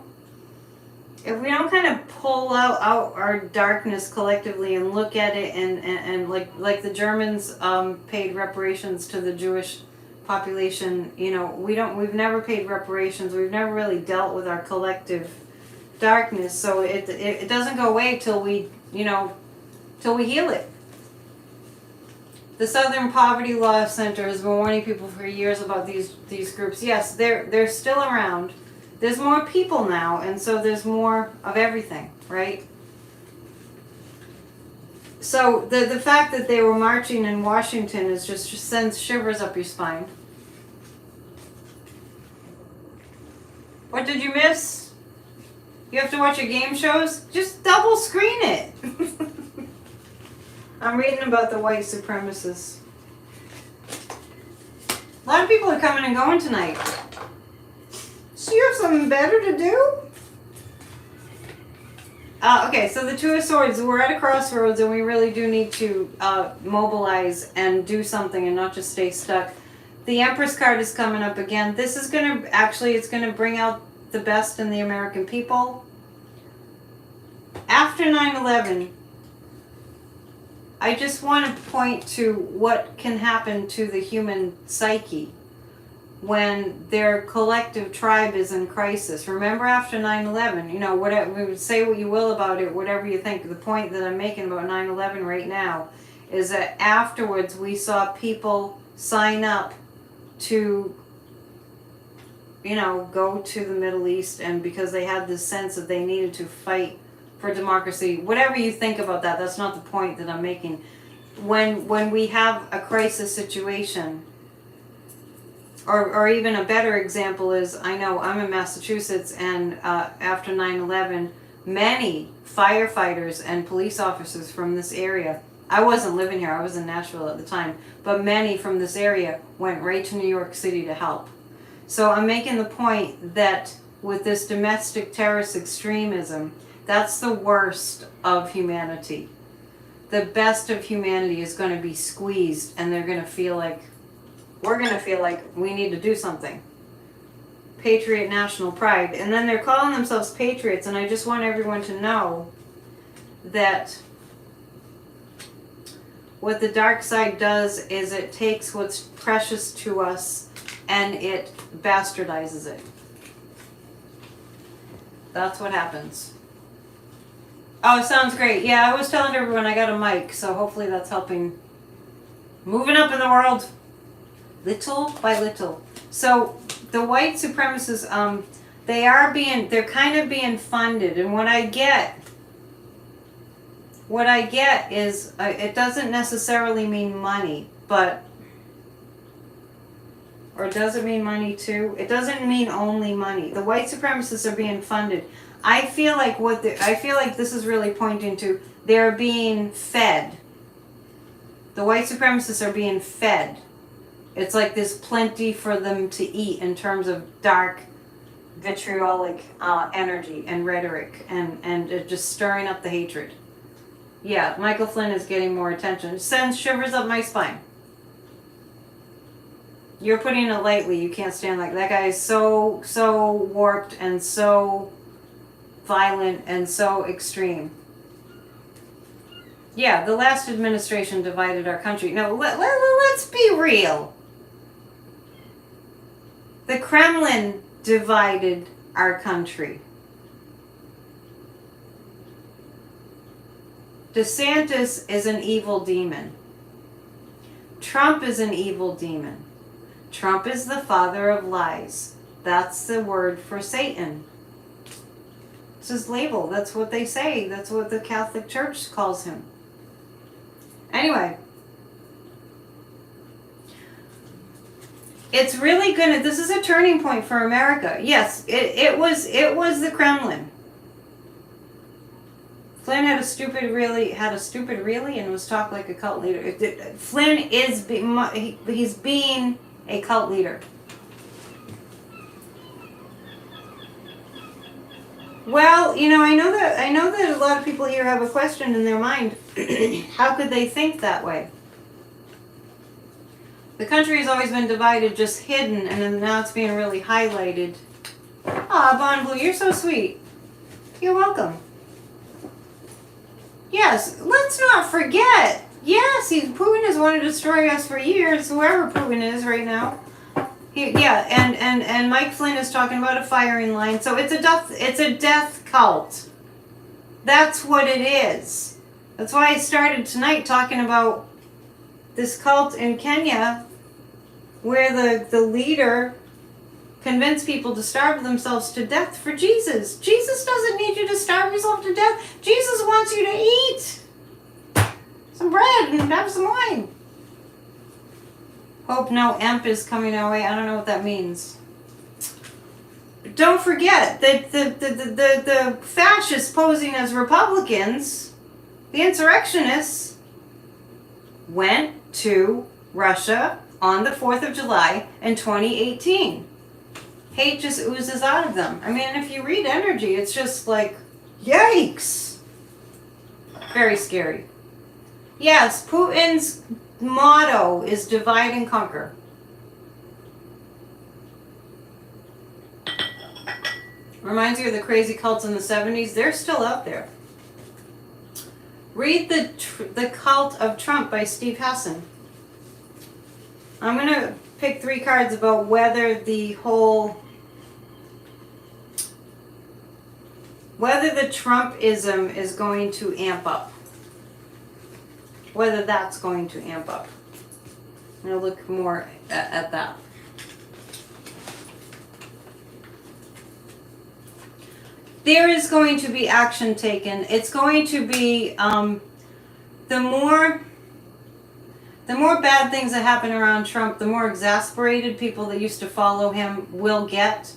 kind of pull out our darkness collectively and look at it and like the Germans paid reparations to the Jewish population, we've never paid reparations. We've never really dealt with our collective darkness, so it doesn't go away till we heal it. The Southern Poverty Law Center has been warning people for years about these groups. Yes, they're still around. There's more people now, and so there's more of everything, right? So the fact that they were marching in Washington is just sends shivers up your spine. What did you miss? You have to watch your game shows? Just double screen it. I'm reading about the white supremacists. A lot of people are coming and going tonight. So you have something better to do? Okay, so the Two of Swords, we're at a crossroads and we really do need to mobilize and do something and not just stay stuck. The Empress card is coming up again. This is going to, it's going to bring out the best in the American people. After 9/11, I just want to point to what can happen to the human psyche when their collective tribe is in crisis. Remember after 9/11, whatever, we would say what you will about it, whatever you think. The point that I'm making about 9/11 right now is that afterwards we saw people sign up to, go to the Middle East, and because they had this sense that they needed to fight for democracy. Whatever you think about that, that's not the point that I'm making. When we have a crisis situation, or even a better example is, I know I'm in Massachusetts, and after 9/11, many firefighters and police officers from this area, I wasn't living here, I was in Nashville at the time, but many from this area went right to New York City to help. So I'm making the point that with this domestic terrorist extremism, that's the worst of humanity. The best of humanity is going to be squeezed, and they're going to feel like, we're going to feel like we need to do something. Patriot national pride. And then they're calling themselves patriots, and I just want everyone to know that what the dark side does is it takes what's precious to us and it bastardizes it. That's what happens. Oh, sounds great. Yeah, I was telling everyone I got a mic, so hopefully that's helping. Moving up in the world, little by little. So the white supremacists, they're kind of being funded, and what I get is, it doesn't necessarily mean money, but, or does it mean money too? It doesn't mean only money. The white supremacists are being funded. I feel like this is really pointing to, they're being fed. The white supremacists are being fed. It's like there's plenty for them to eat in terms of dark, vitriolic energy and rhetoric, and just stirring up the hatred. Yeah, Michael Flynn is getting more attention. It sends shivers up my spine. You're putting it lightly. You can't stand that guy is so warped and so violent and so extreme. Yeah, the last administration divided our country. No, let's be real. The Kremlin divided our country. DeSantis is an evil demon. Trump is an evil demon. Trump is the father of lies. That's the word for Satan. It's his label. That's what they say. That's what the Catholic Church calls him. Anyway. It's really gonna, this is a turning point for America. Yes, it was the Kremlin. Flynn had a stupid really and was talked like a cult leader. Flynn is he's being a cult leader. Well, I know that a lot of people here have a question in their mind. How could they think that way? The country has always been divided, just hidden, and then now it's being really highlighted. Ah, Bon Blue, you're so sweet. You're welcome. Yes, let's not forget. Yes, Putin has wanted to destroy us for years, whoever Putin is right now. And Mike Flynn is talking about a firing line. So it's a death cult. That's what it is. That's why I started tonight talking about this cult in Kenya where the leader convinced people to starve themselves to death for Jesus. Jesus doesn't need you to starve yourself to death. Jesus wants you to eat some bread and have some wine. Hope no EMP is coming our way. I don't know what that means. Don't forget that the fascists posing as Republicans, the insurrectionists, went to Russia on the 4th of July in 2018. Hate just oozes out of them. I mean, if you read Energy, it's just like, yikes. Very scary. Yes, Putin's motto is divide and conquer. Reminds you of the crazy cults in the 70s. They're still out there. Read the Cult of Trump by Steve Hassan. I'm going to pick 3 cards about whether the Trumpism is going to amp up. Whether that's going to amp up. I'm going to look more at that. There is going to be action taken. It's going to be the more bad things that happen around Trump, the more exasperated people that used to follow him will get.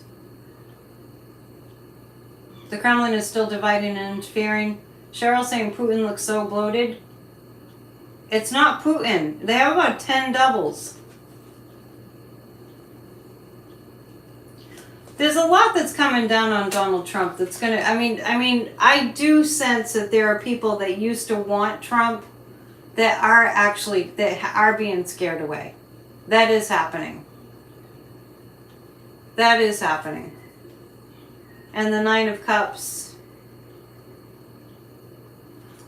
The Kremlin is still dividing and interfering. Cheryl saying Putin looks so bloated. It's not Putin. They have about 10 doubles. There's a lot that's coming down on Donald Trump that's going to, I do sense that there are people that used to want Trump that are being scared away. That is happening. That is happening. And the 9 of Cups.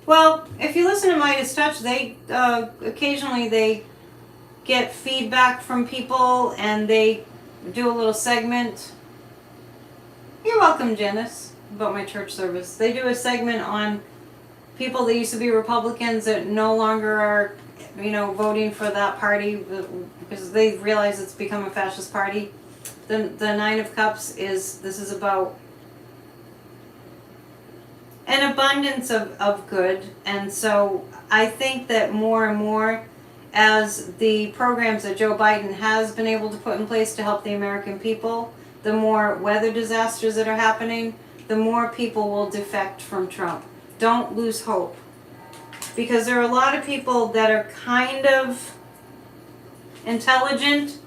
Well, if you listen to Midas Touch, they occasionally they get feedback from people and they do a little segment. You're welcome, Janice, about my church service. They do a segment on people that used to be Republicans that no longer are, voting for that party because they realize it's become a fascist party. The 9 of Cups this is about an abundance of good, and so I think that more and more as the programs that Joe Biden has been able to put in place to help the American people, the more weather disasters that are happening, the more people will defect from Trump. Don't lose hope, because there are a lot of people that are kind of intelligent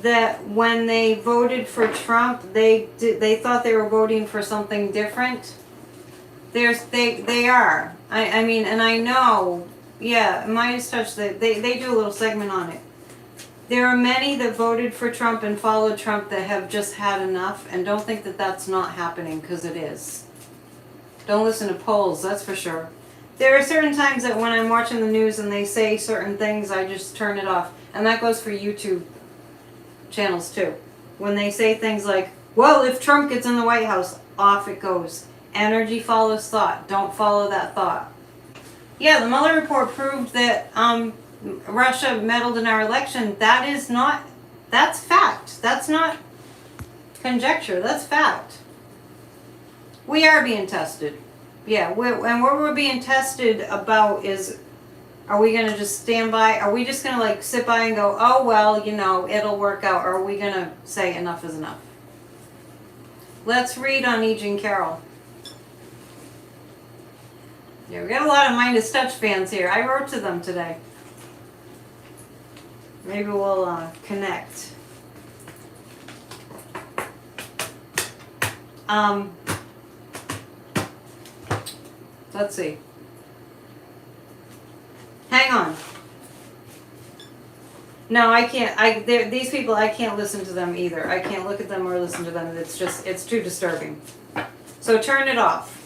that when they voted for Trump, they thought they were voting for something different. They are. I mean, and I know, yeah, Midas Touch, they do a little segment on it. There are many that voted for Trump and followed Trump that have just had enough, and don't think that that's not happening, because it is. Don't listen to polls, that's for sure. There are certain times that when I'm watching the news and they say certain things, I just turn it off. And that goes for YouTube channels too. When they say things like, well, if Trump gets in the White House, off it goes. Energy follows thought. Don't follow that thought. Yeah, the Mueller report proved that Russia meddled in our election. That's fact. That's not conjecture. That's fact. We are being tested. Yeah, and what we're being tested about is, are we going to just stand by? Are we just going to sit by and go, oh, well, it'll work out? Or are we going to say enough is enough? Let's read on E. Jean Carroll. Yeah, we got a lot of Midas Touch fans here. I wrote to them today. Maybe we'll connect. Let's see. Hang on. No, I can't. These people, I can't listen to them either. I can't look at them or listen to them. It's too disturbing. So turn it off.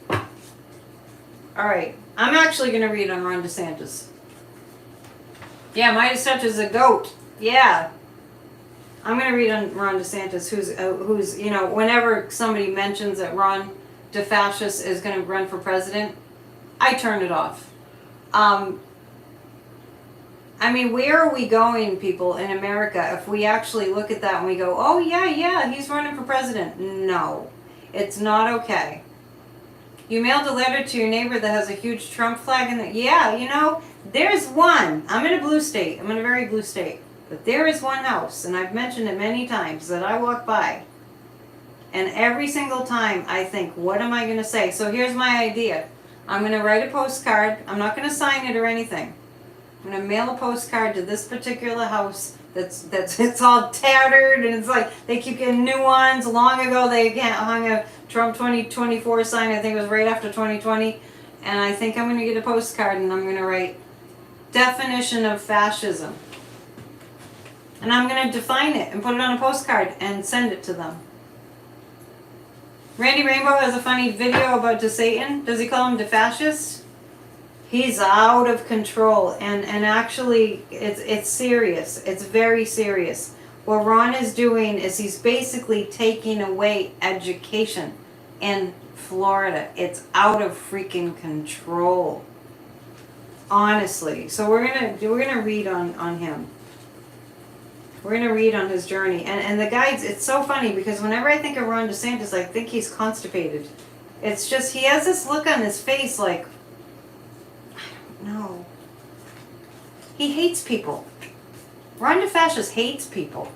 All right. I'm actually going to read on Ron DeSantis. Yeah, Midas Touch is a goat. Yeah. I'm going to read on Ron DeSantis, who's whenever somebody mentions that Ron DeFascist is going to run for president, I turn it off. I mean, where are we going, people, in America, if we actually look at that and we go, oh, yeah, he's running for president? No, it's not okay. You mailed a letter to your neighbor that has a huge Trump flag in it? Yeah, there's one. I'm in a blue state. I'm in a very blue state. But there is one house, and I've mentioned it many times, that I walk by. And every single time I think, what am I going to say? So here's my idea. I'm going to write a postcard. I'm not going to sign it or anything. I'm going to mail a postcard to this particular house it's all tattered, and it's like they keep getting new ones. Long ago they hung a Trump 2024 sign. I think it was right after 2020. And I think I'm going to get a postcard and I'm going to write definition of fascism. And I'm going to define it and put it on a postcard and send it to them. Randy Rainbow has a funny video about DeSatan. Does he call him DeFascist? He's out of control, and actually it's serious. It's very serious. What Ron is doing is he's basically taking away education in Florida. It's out of freaking control. Honestly. So we're gonna read on him. We're gonna read on his journey. And the guys, it's so funny because whenever I think of Ron DeSantis, I think he's constipated. It's just he has this look on his face like, no. He hates people. Ron DeFascist hates people.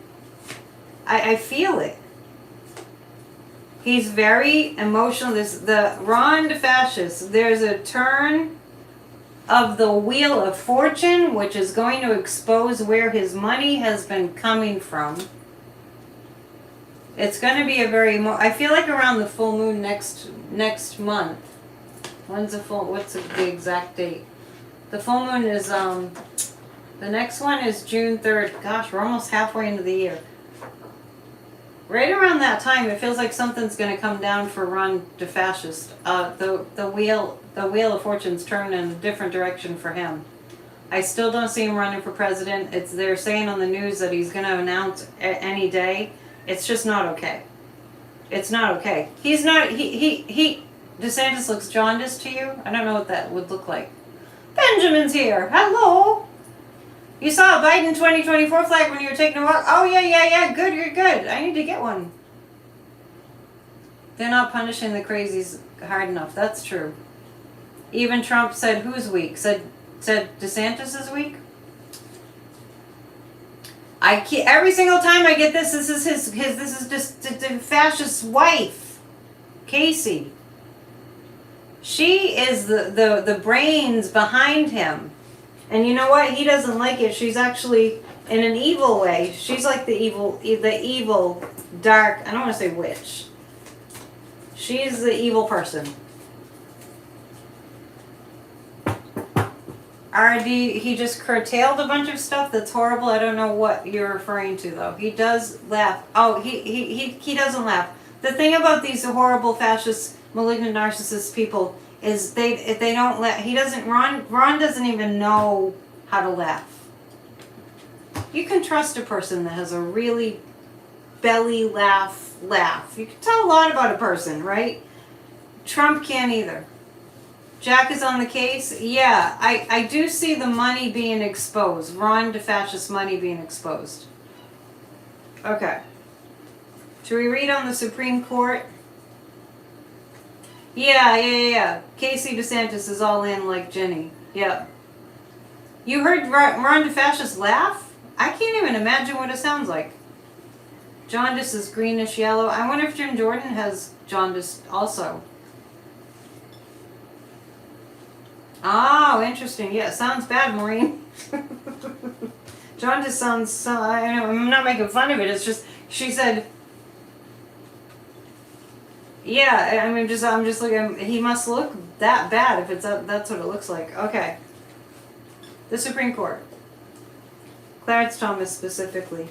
I feel it. He's very emotional. The Ron DeFascist, there's a turn of the wheel of fortune, which is going to expose where his money has been coming from. It's going to be a very, I feel like around the full moon next month. What's the exact date? The full moon is, the next one is June 3rd. Gosh, we're almost halfway into the year. Right around that time, it feels like something's going to come down for Ron DeFascist. The wheel of fortune's turned in a different direction for him. I still don't see him running for president. They're saying on the news that he's going to announce any day. It's just not okay. It's not okay. He's not. DeSantis looks jaundiced to you. I don't know what that would look like. Benjamin's here. Hello. You saw a Biden 2024 flag when you were taking a walk? Oh, yeah. Good, you're good. I need to get one. They're not punishing the crazies hard enough. That's true. Even Trump said who's weak? Said DeSantis is weak? Every single time I get this is the fascist wife, Casey. She is the brains behind him. And you know what? He doesn't like it. She's actually, in an evil way, she's like the evil, dark, I don't want to say witch. She's the evil person. He just curtailed a bunch of stuff that's horrible. I don't know what you're referring to, though. He does laugh. Oh, he doesn't laugh. The thing about these horrible fascist, malignant narcissist people is they don't laugh. Ron doesn't even know how to laugh. You can trust a person that has a really belly laugh. You can tell a lot about a person, right? Trump can't either. Jack is on the case. Yeah, I do see the money being exposed. Ron DeFascist's money being exposed. Okay. Should we read on the Supreme Court? Yeah. Casey DeSantis is all in like Jenny. Yep. You heard Ron DeFascist laugh? I can't even imagine what it sounds like. Jaundice is greenish yellow. I wonder if Jim Jordan has jaundice also. Oh, interesting. Yeah, sounds bad, Maureen. Jaundice sounds, I'm not making fun of it. It's just, she said, yeah, I'm just looking, he must look that bad if that's what it looks like. Okay. The Supreme Court. Clarence Thomas specifically.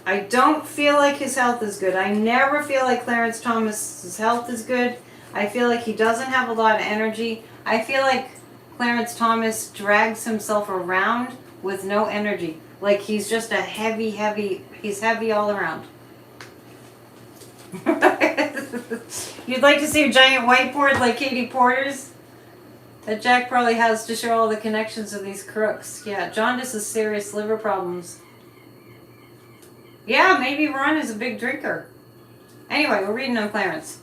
I don't feel like his health is good. I never feel like Clarence Thomas's health is good. I feel like he doesn't have a lot of energy. I feel like Clarence Thomas drags himself around with no energy. Like he's just a he's heavy all around. You'd like to see a giant whiteboard like Katie Porter's? That Jack probably has to show all the connections of these crooks. Yeah, jaundice is serious liver problems. Yeah, maybe Ron is a big drinker. Anyway, we're reading on Clarence.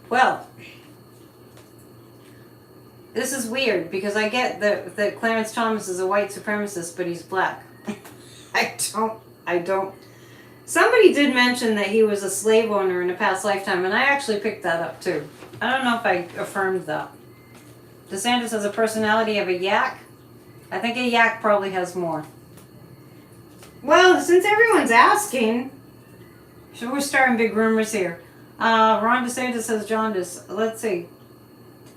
Well, this is weird because I get that Clarence Thomas is a white supremacist, but he's black. I don't. Somebody did mention that he was a slave owner in a past lifetime, and I actually picked that up too. I don't know if I affirmed that. DeSantis has a personality of a yak. I think a yak probably has more. Well, since everyone's asking, so we're starting big rumors here. Ron DeSantis has jaundice. Let's see.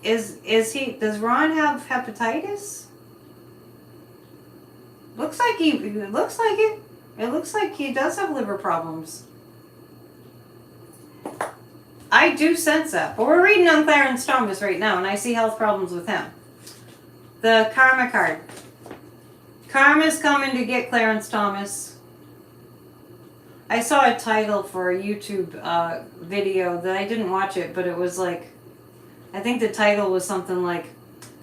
Does Ron have hepatitis? Looks like it looks like he does have liver problems. I do sense that. But we're reading on Clarence Thomas right now, and I see health problems with him. The karma card. Karma's coming to get Clarence Thomas. I saw a title for a YouTube video that I didn't watch it, but it was like, I think the title was something like,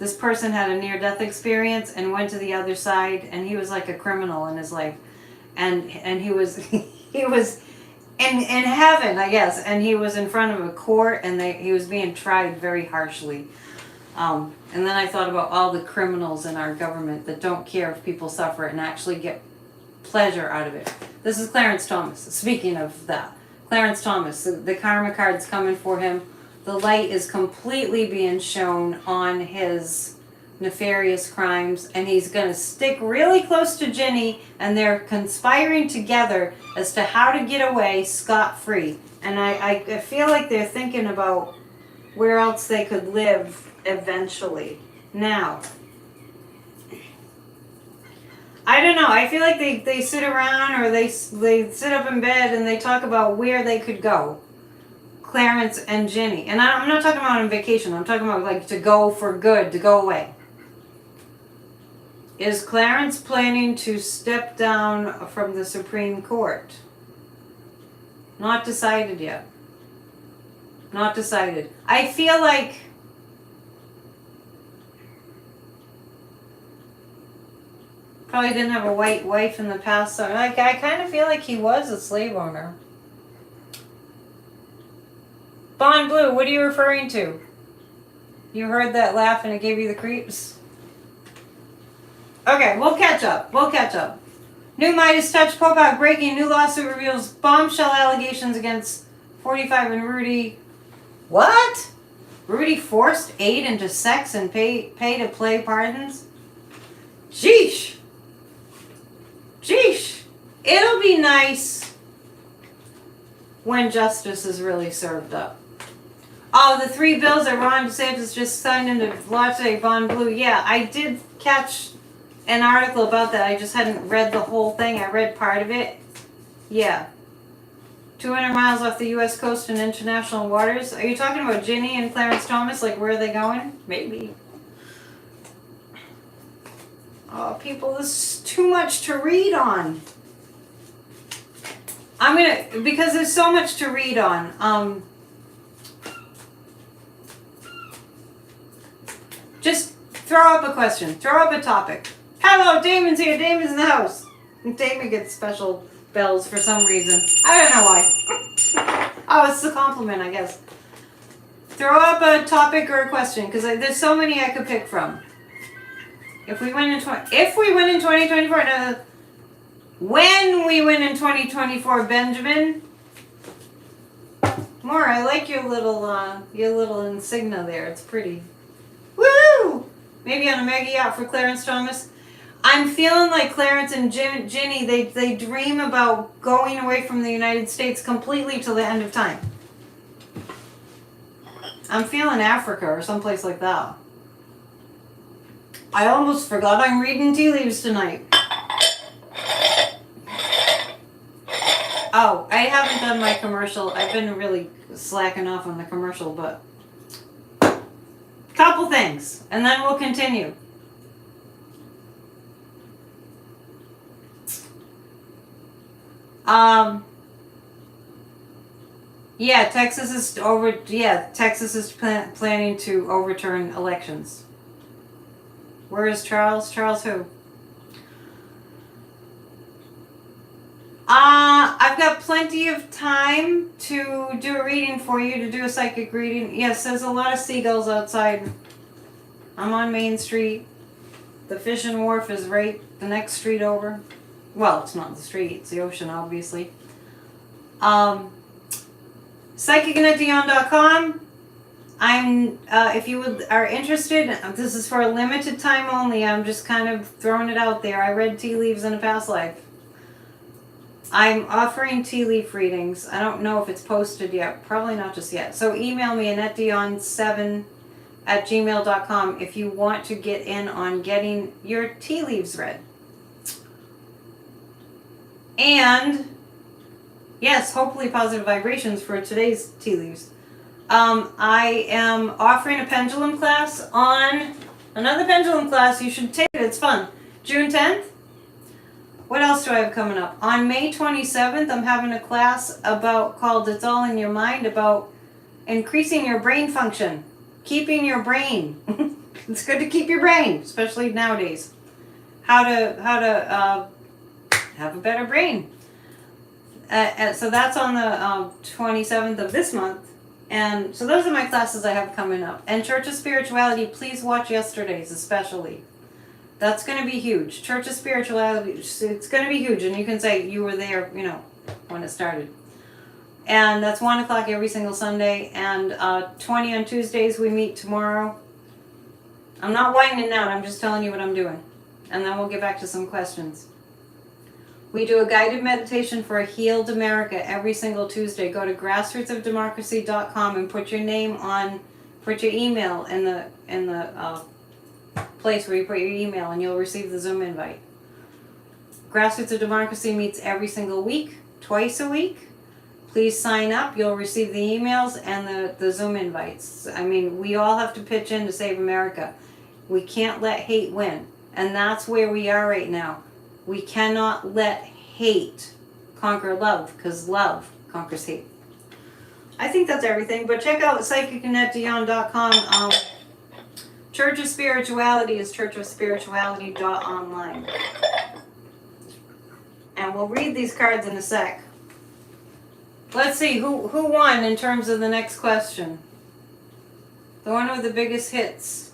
this person had a near-death experience and went to the other side, and he was like a criminal in his life. And he was he was in heaven, I guess, and he was in front of a court, and he was being tried very harshly. And then I thought about all the criminals in our government that don't care if people suffer and actually get pleasure out of it. This is Clarence Thomas. Speaking of that, Clarence Thomas, the karma card's coming for him. The light is completely being shown on his nefarious crimes, and he's going to stick really close to Ginny, and they're conspiring together as to how to get away scot-free. And I feel like they're thinking about where else they could live eventually. Now, I don't know. I feel like they sit around, or they sit up in bed and they talk about where they could go. Clarence and Ginny. And I'm not talking about on vacation. I'm talking about like to go for good, to go away. Is Clarence planning to step down from the Supreme Court? Not decided yet. Not decided. I feel like probably didn't have a white wife in the past. So like I kind of feel like he was a slave owner. Bond Blue, what are you referring to? You heard that laugh and it gave you the creeps? Okay, we'll catch up. New Midas Touch, Pope out breaking. New lawsuit reveals bombshell allegations against 45 and Rudy. What? Rudy forced aid into sex and pay to play pardons? Sheesh. It'll be nice when justice is really served up. Oh, the 3 bills that Ron DeSantis just signed into law today, Bond Blue. Yeah, I did catch an article about that. I just hadn't read the whole thing. I read part of it. Yeah. 200 miles off the U.S. coast in international waters. Are you talking about Ginny and Clarence Thomas? Like, where are they going? Maybe. Oh, people, this is too much to read on. Because there's so much to read on. Just throw up a question. Throw up a topic. Hello, Damon's here. Damon's in the house. Damon gets special bells for some reason. I don't know why. Oh, it's a compliment, I guess. Throw up a topic or a question, because there's so many I could pick from. If we win in 2024, when we win in 2024, Benjamin, More, I like your little insignia there. It's pretty. Woo! Maybe on a mega yacht for Clarence Thomas. I'm feeling like Clarence and Ginny, they dream about going away from the United States completely till the end of time. I'm feeling Africa or someplace like that. I almost forgot I'm reading tea leaves tonight. Oh, I haven't done my commercial. I've been really slacking off on the commercial, but couple things, and then we'll continue. Yeah, Texas is planning to overturn elections. Where is Charles? Charles who? I've got plenty of time to do a reading for you, to do a psychic reading. Yes, there's a lot of seagulls outside. I'm on Main Street. The Fishing Wharf is right the next street over. Well, it's not the street, it's the ocean, obviously. PsychicAnnetteDion.com. If you are interested, this is for a limited time only. I'm just kind of throwing it out there. I read tea leaves in a past life. I'm offering tea leaf readings. I don't know if it's posted yet. Probably not just yet. So email me, AnnetteDion7@gmail.com if you want to get in on getting your tea leaves read. And, yes, hopefully positive vibrations for today's tea leaves. I am offering a pendulum class on, another pendulum class. You should take it. It's fun. June 10th. What else do I have coming up? On May 27th, I'm having a class called It's All in Your Mind, about increasing your brain function, keeping your brain. It's good to keep your brain, especially nowadays. How to have a better brain. So that's on the 27th of this month. And so those are my classes I have coming up. And Church of Spirituality, please watch yesterday's especially. That's going to be huge. Church of Spirituality, it's going to be huge. And you can say you were there, when it started. And that's 1 o'clock every single Sunday. And 20 on Tuesdays, we meet tomorrow. I'm not winding down. I'm just telling you what I'm doing. And then we'll get back to some questions. We do a guided meditation for a healed America every single Tuesday. Go to grassrootsofdemocracy.com and put your email in the place where you put your email, and you'll receive the Zoom invite. Grassroots of Democracy meets every single week, twice a week. Please sign up. You'll receive the emails and the Zoom invites. I mean, we all have to pitch in to save America. We can't let hate win. And that's where we are right now. We cannot let hate conquer love, because love conquers hate. I think that's everything, but check out PsychicAnnetteDion.com. Church of Spirituality is churchofspirituality.online. And we'll read these cards in a sec. Let's see, who won in terms of the next question? The one with the biggest hits.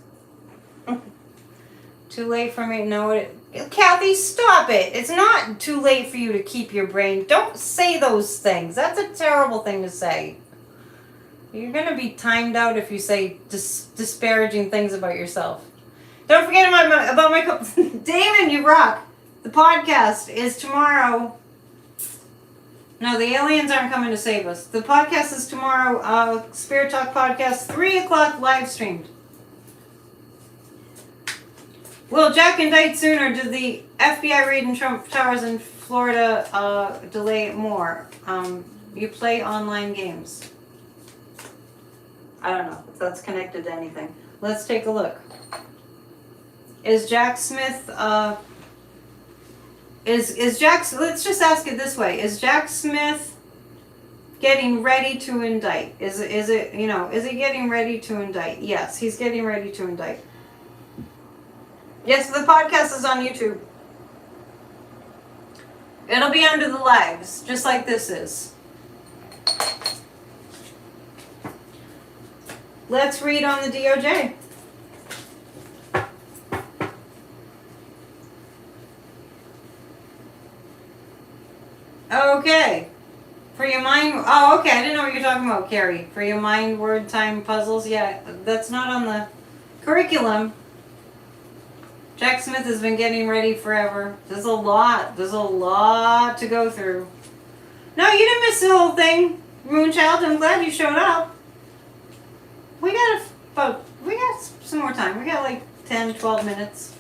Too late for me? No, Kathy, stop it. It's not too late for you to keep your brain. Don't say those things. That's a terrible thing to say. You're going to be timed out if you say disparaging things about yourself. Don't forget about my Damon, you rock. The podcast is tomorrow. No, the aliens aren't coming to save us. The podcast is tomorrow. Spirit Talk Podcast, 3 o'clock live streamed. Will Jack indict sooner? Did the FBI raid in Trump Towers in Florida delay it more? You play online games. I don't know if that's connected to anything. Let's take a look. Is Jack Smith, let's just ask it this way. Is Jack Smith getting ready to indict? Is he getting ready to indict? Yes, he's getting ready to indict. Yes, the podcast is on YouTube. It'll be under the lives, just like this is. Let's read on the DOJ. Okay. For your mind, oh, okay, I didn't know what you're talking about, Carrie. For your mind word time puzzles, yeah, that's not on the curriculum. Jack Smith has been getting ready forever. There's a lot to go through. No, you didn't miss the whole thing, Moonchild. I'm glad you showed up. We got some more time. We got like 10, 12 minutes.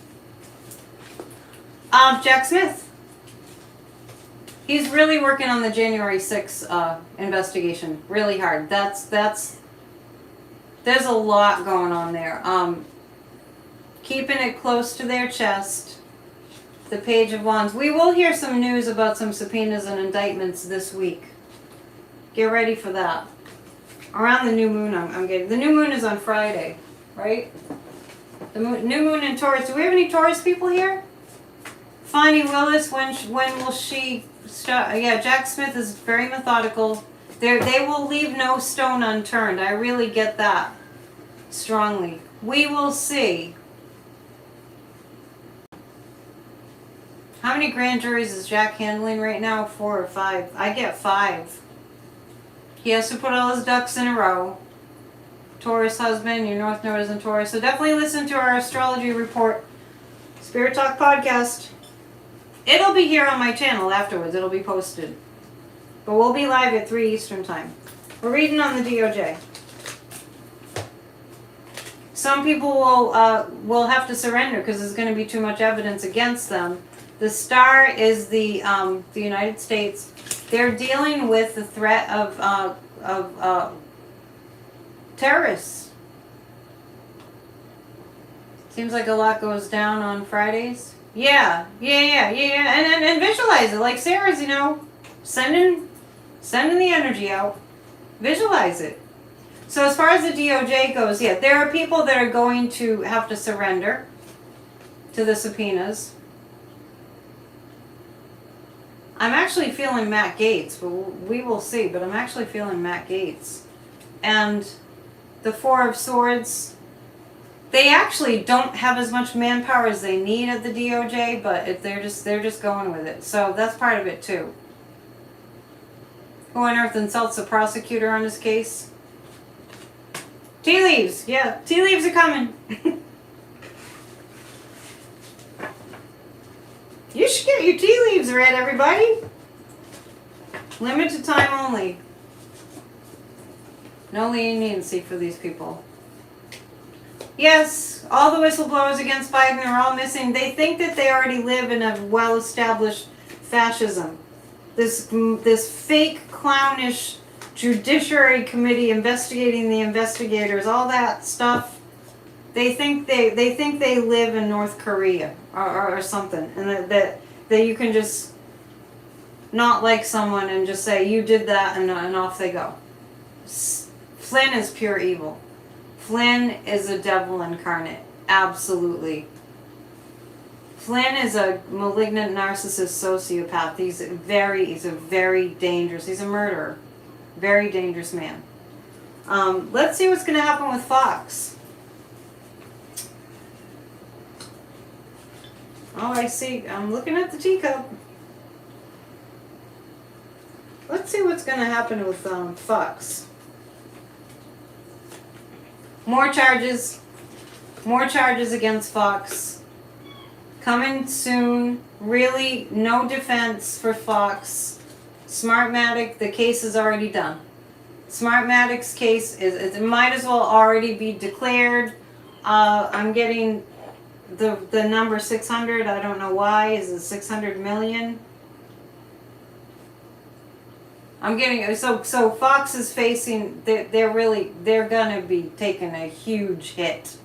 Jack Smith. He's really working on the January 6th investigation really hard. There's a lot going on there. Keeping it close to their chest. The Page of Wands. We will hear some news about some subpoenas and indictments this week. Get ready for that. Around the new moon, I'm getting. The new moon is on Friday, right? The new moon in Taurus. Do we have any Taurus people here? Fani Willis, when will she start? Yeah, Jack Smith is very methodical. They will leave no stone unturned. I really get that strongly. We will see. How many grand juries is Jack handling right now? 4 or 5? I get 5. He has to put all his ducks in a row. Taurus husband, your North Node is in Taurus. So definitely listen to our astrology report, Spirit Talk podcast. It'll be here on my channel afterwards. It'll be posted. But we'll be live at 3 Eastern time. We're reading on the DOJ. Some people will have to surrender because there's going to be too much evidence against them. The star is the United States. They're dealing with the threat of terrorists. Seems like a lot goes down on Fridays. Yeah. And visualize it. Like Sarah's, sending the energy out. Visualize it. So as far as the DOJ goes, yeah, there are people that are going to have to surrender to the subpoenas. I'm actually feeling Matt Gaetz, but we will see. But I'm actually feeling Matt Gaetz. And the 4 of Swords, they actually don't have as much manpower as they need at the DOJ, but they're just going with it. So that's part of it too. Who on earth insults the prosecutor on this case? Tea leaves, yeah, tea leaves are coming. You should get your tea leaves read, everybody. Limited time only. No leniency for these people. Yes, all the whistleblowers against Biden are all missing. They think that they already live in a well-established fascism. This fake, clownish judiciary committee investigating the investigators, all that stuff. They think they live in North Korea or something, and that you can just not like someone and just say you did that and off they go. Flynn is pure evil. Flynn is a devil incarnate. Absolutely. Flynn is a malignant narcissist sociopath. He's a very dangerous. He's a murderer. Very dangerous man. Let's see what's going to happen with Fox. Oh, I see. I'm looking at the teacup. Let's see what's going to happen with Fox. More charges against Fox. Coming soon. Really, no defense for Fox. Smartmatic, the case is already done. Smartmatic's case it might as well already be declared. I'm getting the number 600. I don't know why. Is it 600 million? I'm getting so Fox is facing. They're gonna be taking a huge hit.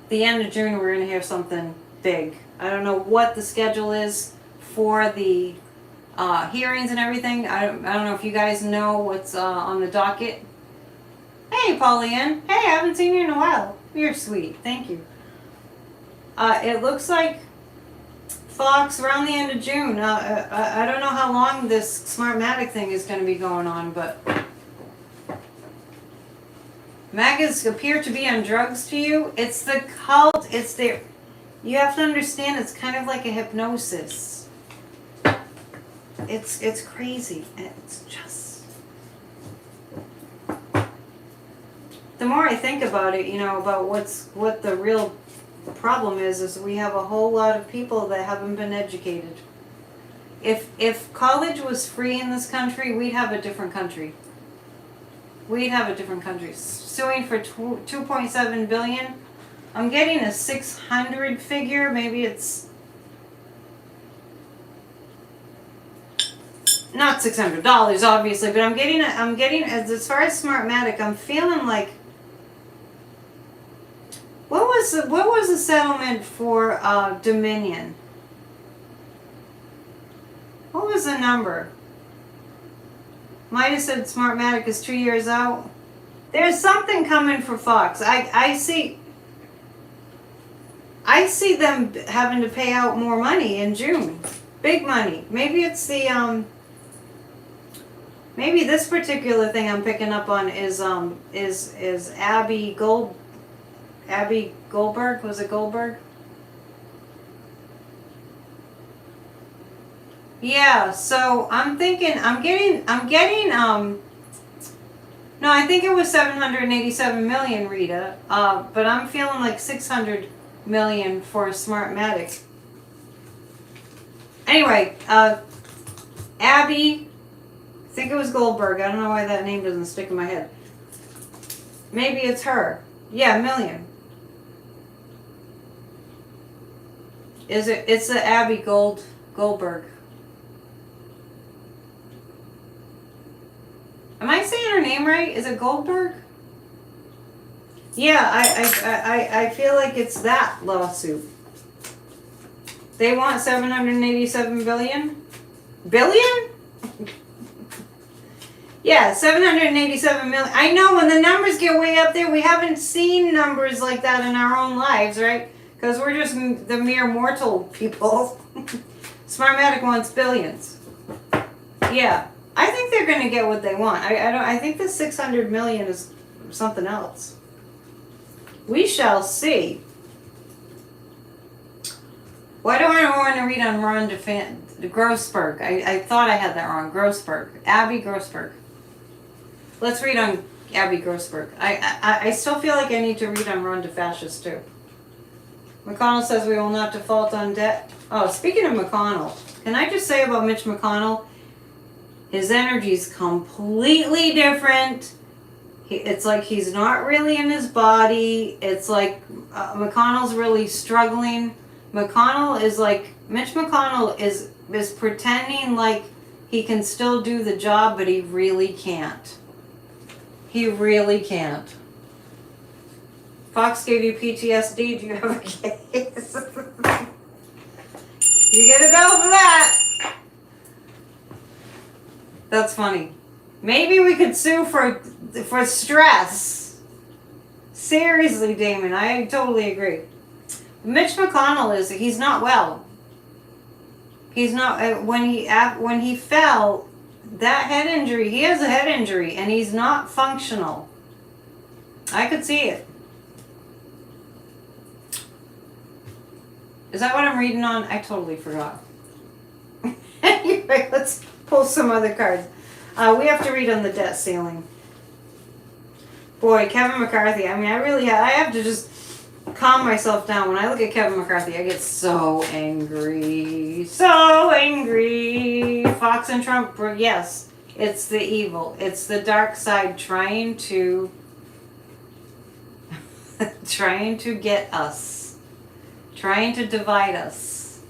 The end of June, we're gonna hear something big. I don't know what the schedule is for the hearings and everything. I don't know if you guys know what's on the docket. Hey, Pauline. Hey, I haven't seen you in a while. You're sweet. Thank you. It looks like Fox around the end of June. I don't know how long this Smartmatic thing is going to be going on, but MAGAs appear to be on drugs to you. It's the cult. It's their. You have to understand. It's kind of like a hypnosis. it's crazy. It's just, the more I think about it, you know, about what the real problem is we have a whole lot of people that haven't been educated. If college was free in this country, we'd have a different country. We'd have a different country. Suing for 2.7 billion. I'm getting a 600 figure. Maybe it's not $600 obviously, but I'm getting as far as Smartmatic, I'm feeling like, what was the settlement for Dominion? What was the number? Might have said Smartmatic is 2 years out. There's something coming for Fox. I see them having to pay out more money in June. Big money. Maybe it's the maybe this particular thing I'm picking up on is Abby Goldberg. Was it Goldberg? Yeah, so I'm getting no, I think it was 787 million, Rita. But I'm feeling like 600 million for Smartmatic. Anyway, Abby, I think it was Goldberg. I don't know why that name doesn't stick in my head. Maybe it's her. Yeah, million. Is it? It's the Abby Goldberg. Am I saying her name right? Is it Goldberg? Yeah, I feel like it's that lawsuit. They want 787 billion? Billion? Yeah, 787 million. I know when the numbers get way up there, we haven't seen numbers like that in our own lives, right? Because we're just the mere mortal people. Smartmatic wants billions. Yeah. I think they're going to get what they want. I think the 600 million is something else. We shall see. Why do I want to read on Ron Grossberg? I thought I had that wrong. Grossberg. Abby Grossberg. Let's read on Abby Grossberg. I still feel like I need to read on Ron DeFascist too. McConnell says we will not default on debt. Oh, speaking of McConnell, can I just say about Mitch McConnell? His energy's completely different. It's like he's not really in his body. It's like McConnell's really struggling. Mitch McConnell is pretending like he can still do the job, but he really can't. He really can't. Fox gave you PTSD. Do you have a case? You get a bill for that. That's funny. Maybe we could sue for stress. Seriously, Damon, I totally agree. Mitch McConnell he's not well. He's not, when he fell, that head injury, he has a head injury and he's not functional. I could see it. Is that what I'm reading on? I totally forgot. Anyway, let's pull some other cards. We have to read on the debt ceiling. Boy, Kevin McCarthy. I mean, I have to just calm myself down. When I look at Kevin McCarthy, I get so angry. So angry. Fox and Trump, yes, it's the evil. It's the dark side trying to get us. Trying to divide us.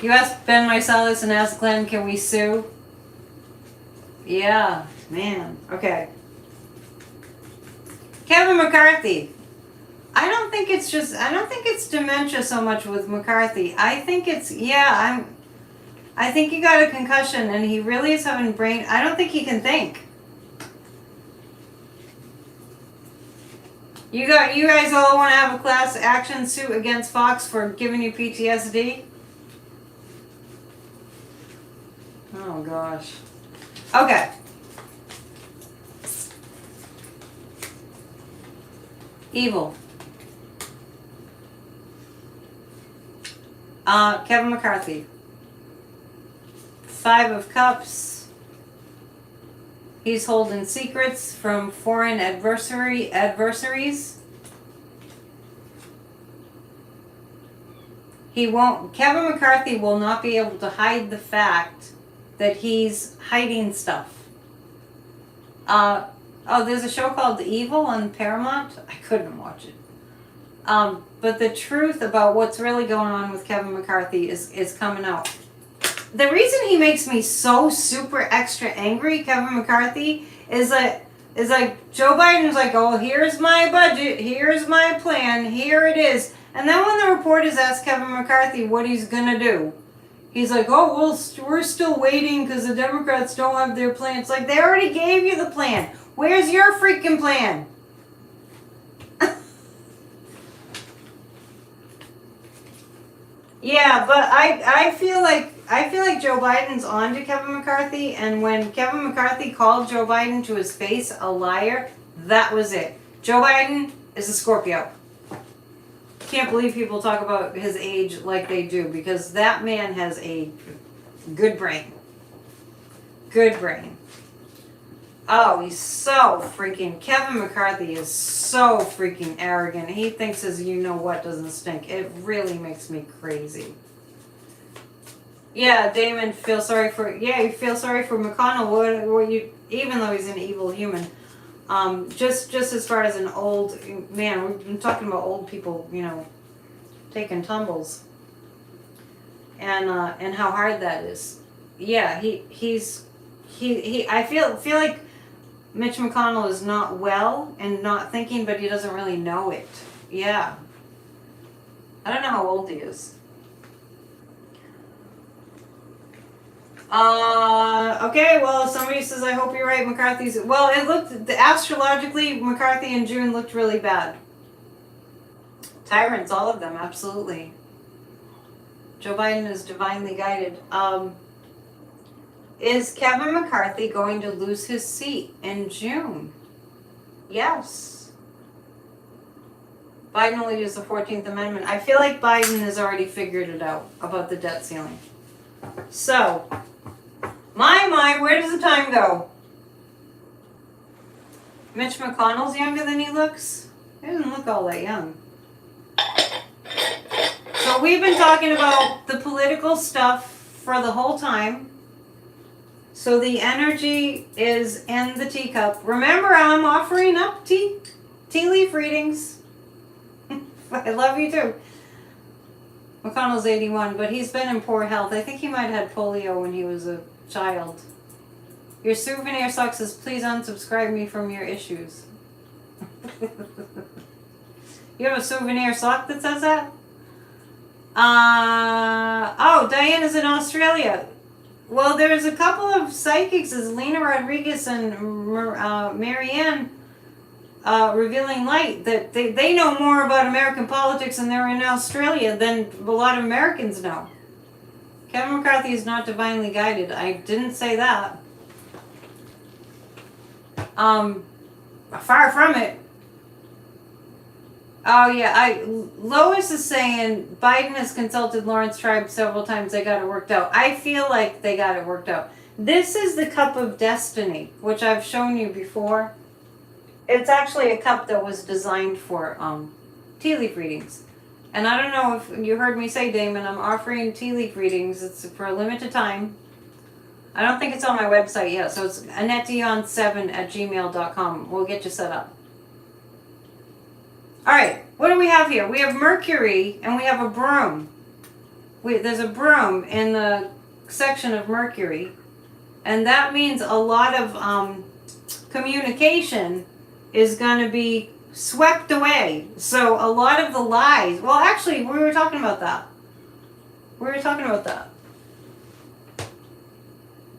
You asked Ben Marcellus and asked Glenn, can we sue? Yeah, man. Okay. Kevin McCarthy. I don't think it's dementia so much with McCarthy. I think I think he got a concussion and he really is having I don't think he can think. You guys all want to have a class action suit against Fox for giving you PTSD? Oh gosh. Okay. Evil. Kevin McCarthy. Five of Cups. He's holding secrets from foreign adversaries. Kevin McCarthy will not be able to hide the fact that he's hiding stuff. There's a show called Evil on Paramount. I couldn't watch it. But the truth about what's really going on with Kevin McCarthy is coming out. The reason he makes me so super extra angry, Kevin McCarthy, is like Joe Biden's like, oh, here's my budget, here's my plan, here it is. And then when the reporters ask Kevin McCarthy what he's going to do, he's like, oh, well, we're still waiting because the Democrats don't have their plan. It's like, they already gave you the plan. Where's your freaking plan? Yeah, but I feel like Joe Biden's on to Kevin McCarthy, and when Kevin McCarthy called Joe Biden to his face a liar, that was it. Joe Biden is a Scorpio. Can't believe people talk about his age like they do, because that man has a good brain. Good brain. Oh, he's so freaking... Kevin McCarthy is so freaking arrogant. He thinks his you-know-what doesn't stink. It really makes me crazy. Yeah, Damon feels sorry for... Yeah, you feel sorry for McConnell, even though he's an evil human. Just as far as an old... Man, we've been talking about old people, taking tumbles. And how hard that is. Yeah, I feel like Mitch McConnell is not well and not thinking, but he doesn't really know it. Yeah. I don't know how old he is. Okay, well, somebody says, I hope you're right, McCarthy's... Well, astrologically, McCarthy in June looked really bad. Tyrants, all of them, absolutely. Joe Biden is divinely guided. Is Kevin McCarthy going to lose his seat in June? Yes. Biden will use the 14th Amendment. I feel like Biden has already figured it out about the debt ceiling. So, where does the time go? Mitch McConnell's younger than he looks? He doesn't look all that young. So we've been talking about the political stuff for the whole time. So the energy is in the teacup. Remember, I'm offering up tea leaf readings. I love you too. McConnell's 81, but he's been in poor health. I think he might have had polio when he was a child. Your souvenir sucks says, please unsubscribe me from your issues. You have a souvenir sock that says that? Diana's in Australia. Well, there's a couple of psychics, as Lena Rodriguez and Marianne Revealing Light, that they know more about American politics and they're in Australia than a lot of Americans know. Kevin McCarthy is not divinely guided. I didn't say that. Far from it. Oh yeah, Lois is saying Biden has consulted Lawrence Tribe several times. They got it worked out. I feel like they got it worked out. This is the cup of destiny, which I've shown you before. It's actually a cup that was designed for tea leaf readings. And I don't know if you heard me say, Damon, I'm offering tea leaf readings. It's for a limited time. I don't think it's on my website yet, so it's AnnetteDion7@gmail.com. We'll get you set up. Alright, what do we have here? We have Mercury and we have a broom. There's a broom in the section of Mercury. And that means a lot of communication is going to be swept away. So a lot of the lies... Well, actually, we were talking about that.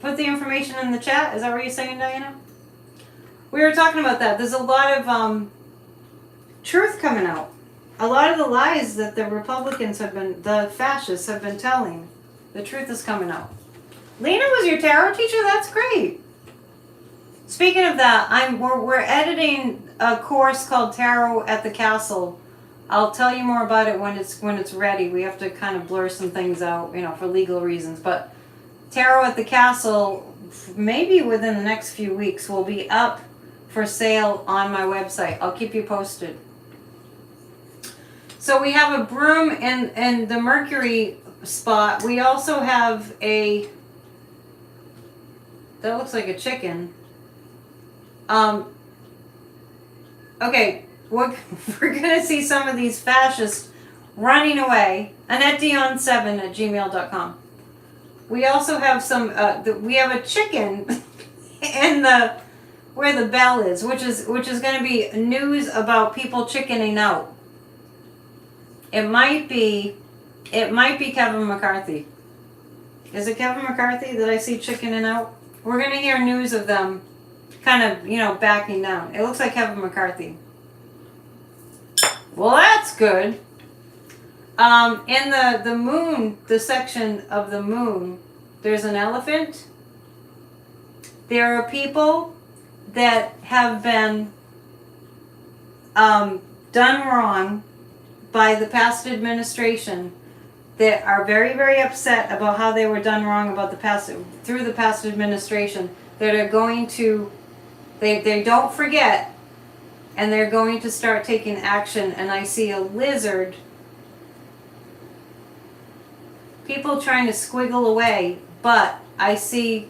Put the information in the chat. Is that what you're saying, Diana? We were talking about that. There's a lot of truth coming out. A lot of the lies that the the fascists have been telling, the truth is coming out. Lena was your tarot teacher? That's great. Speaking of that, we're editing a course called Tarot at the Castle. I'll tell you more about it when it's ready. We have to kind of blur some things out, for legal reasons. But Tarot at the Castle, maybe within the next few weeks, will be up for sale on my website. I'll keep you posted. So we have a broom in the Mercury spot. We also have a, that looks like a chicken. Okay, we're gonna see some of these fascists running away. Annette Dion 7@gmail.com. We also have some, we have a chicken in the, where the bell is, which is going to be news about people chickening out. It might be Kevin McCarthy. Is it Kevin McCarthy that I see chickening out? We're going to hear news of them kind of, backing down. It looks like Kevin McCarthy. Well, that's good. In the moon, the section of the moon, there's an elephant. There are people that have been done wrong by the past administration that are very, very upset about how they were done wrong about through the past administration, that are going to, they don't forget, and they're going to start taking action. And I see a lizard, people trying to squiggle away, but I see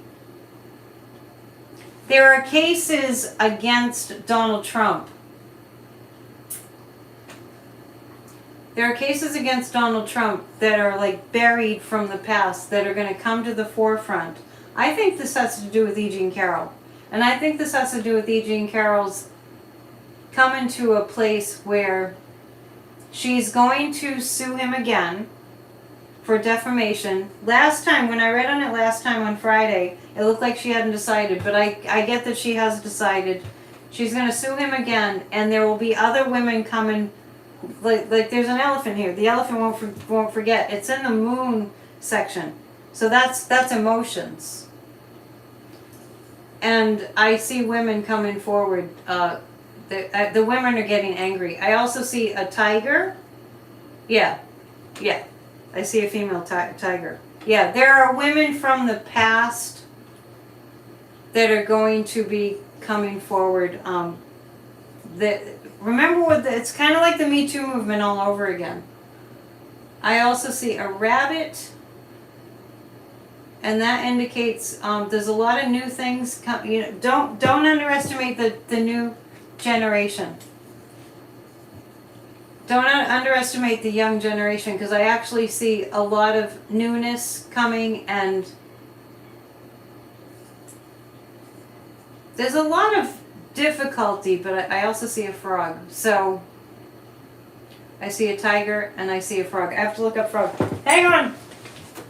there are cases against Donald Trump. There are cases against Donald Trump that are like buried from the past that are going to come to the forefront. I think this has to do with E. Jean Carroll. And I think this has to do with E. Jean Carroll's coming to a place where she's going to sue him again for defamation. Last time, when I read on it last time on Friday, it looked like she hadn't decided, but I get that she has decided. She's going to sue him again, and there will be other women coming. Like there's an elephant here. The elephant won't forget. It's in the moon section. So that's emotions. And I see women coming forward. The women are getting angry. I also see a tiger. Yeah. I see a female tiger. Yeah, there are women from the past that are going to be coming forward. Remember it's kind of like the Me Too movement all over again. I also see a rabbit, and that indicates there's a lot of new things. Don't underestimate the new generation. Don't underestimate the young generation, because I actually see a lot of newness coming, and there's a lot of difficulty, but I also see a frog. So I see a tiger and I see a frog. I have to look up frog. Hang on!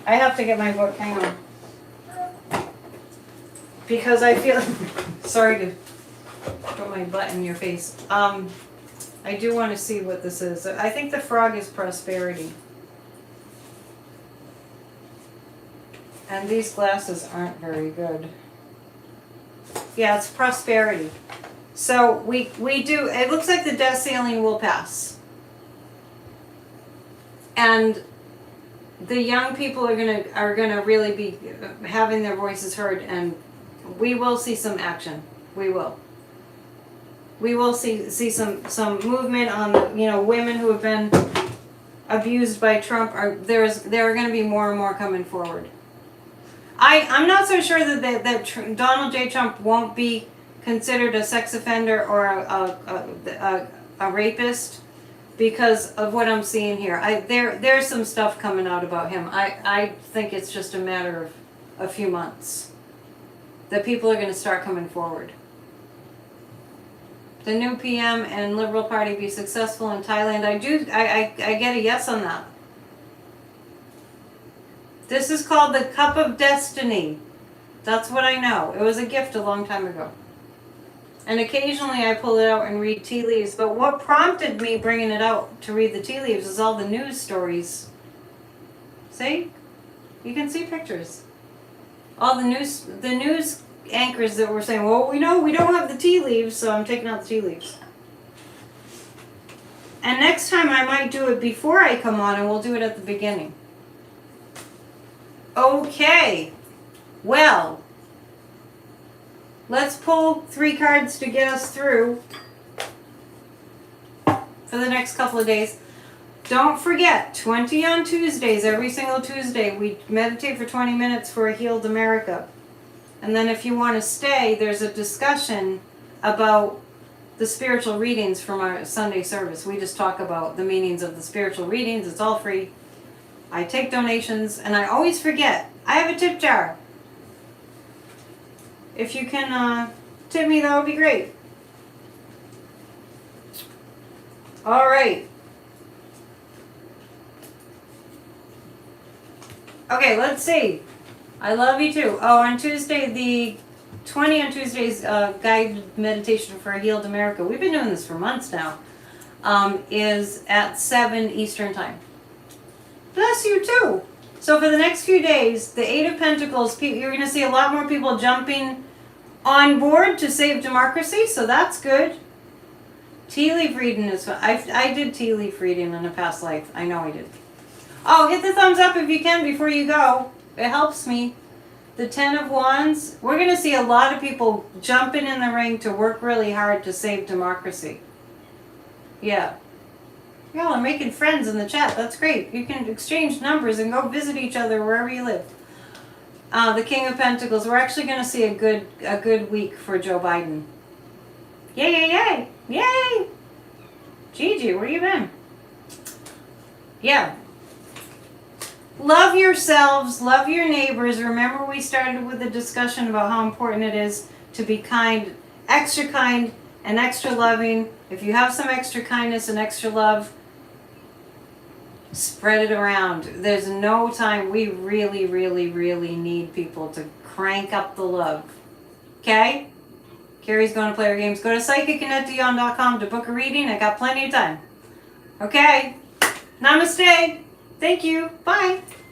I have to get my book. Hang on. Because I feel sorry to put my butt in your face. I do want to see what this is. I think the frog is prosperity. And these glasses aren't very good. Yeah, it's prosperity. So we do, it looks like the death ceiling will pass. And the young people are gonna really be having their voices heard, and we will see some action. We will. We will see some movement on women who have been abused by Trump. There are going to be more and more coming forward. I'm not so sure that Donald J. Trump won't be considered a sex offender or a rapist because of what I'm seeing here. There's some stuff coming out about him. I think it's just a matter of a few months that people are going to start coming forward. The new PM and Liberal Party be successful in Thailand. I get a yes on that. This is called the Cup of Destiny. That's what I know. It was a gift a long time ago. And occasionally I pull it out and read tea leaves. But what prompted me bringing it out to read the tea leaves is all the news stories. See? You can see pictures. All the news anchors that were saying, well, we don't have the tea leaves, so I'm taking out the tea leaves. And next time I might do it before I come on, and we'll do it at the beginning. Okay. Well, let's pull 3 cards to get us through for the next couple of days. Don't forget, 20 on Tuesdays, every single Tuesday, we meditate for 20 minutes for a healed America. And then if you want to stay, there's a discussion about the spiritual readings from our Sunday service. We just talk about the meanings of the spiritual readings. It's all free. I take donations, and I always forget. I have a tip jar. If you can tip me, that would be great. All right. Okay, let's see. I love you too. Oh, on Tuesday, the 20 on Tuesday's guided meditation for a healed America. We've been doing this for months now. Is at 7 Eastern time. Bless you too. So for the next few days, the 8 of Pentacles, you're going to see a lot more people jumping on board to save democracy. So that's good. Tea leaf reading is fun. I did tea leaf reading in a past life. I know I did. Oh, hit the thumbs up if you can before you go. It helps me. The 10 of Wands. We're going to see a lot of people jumping in the ring to work really hard to save democracy. Yeah. Y'all are making friends in the chat. That's great. You can exchange numbers and go visit each other wherever you live. The King of Pentacles. We're actually going to see a good week for Joe Biden. Yay, yay, yay. Yay. Gigi, where you been? Yeah. Love yourselves. Love your neighbors. Remember we started with a discussion about how important it is to be kind, and extra loving. If you have some extra kindness and extra love, spread it around. There's no time. We really, really, really need people to crank up the love. Okay? Carrie's going to play her games. Go to psychicannetteDion.com to book a reading. I got plenty of time. Okay? Namaste. Thank you. Bye.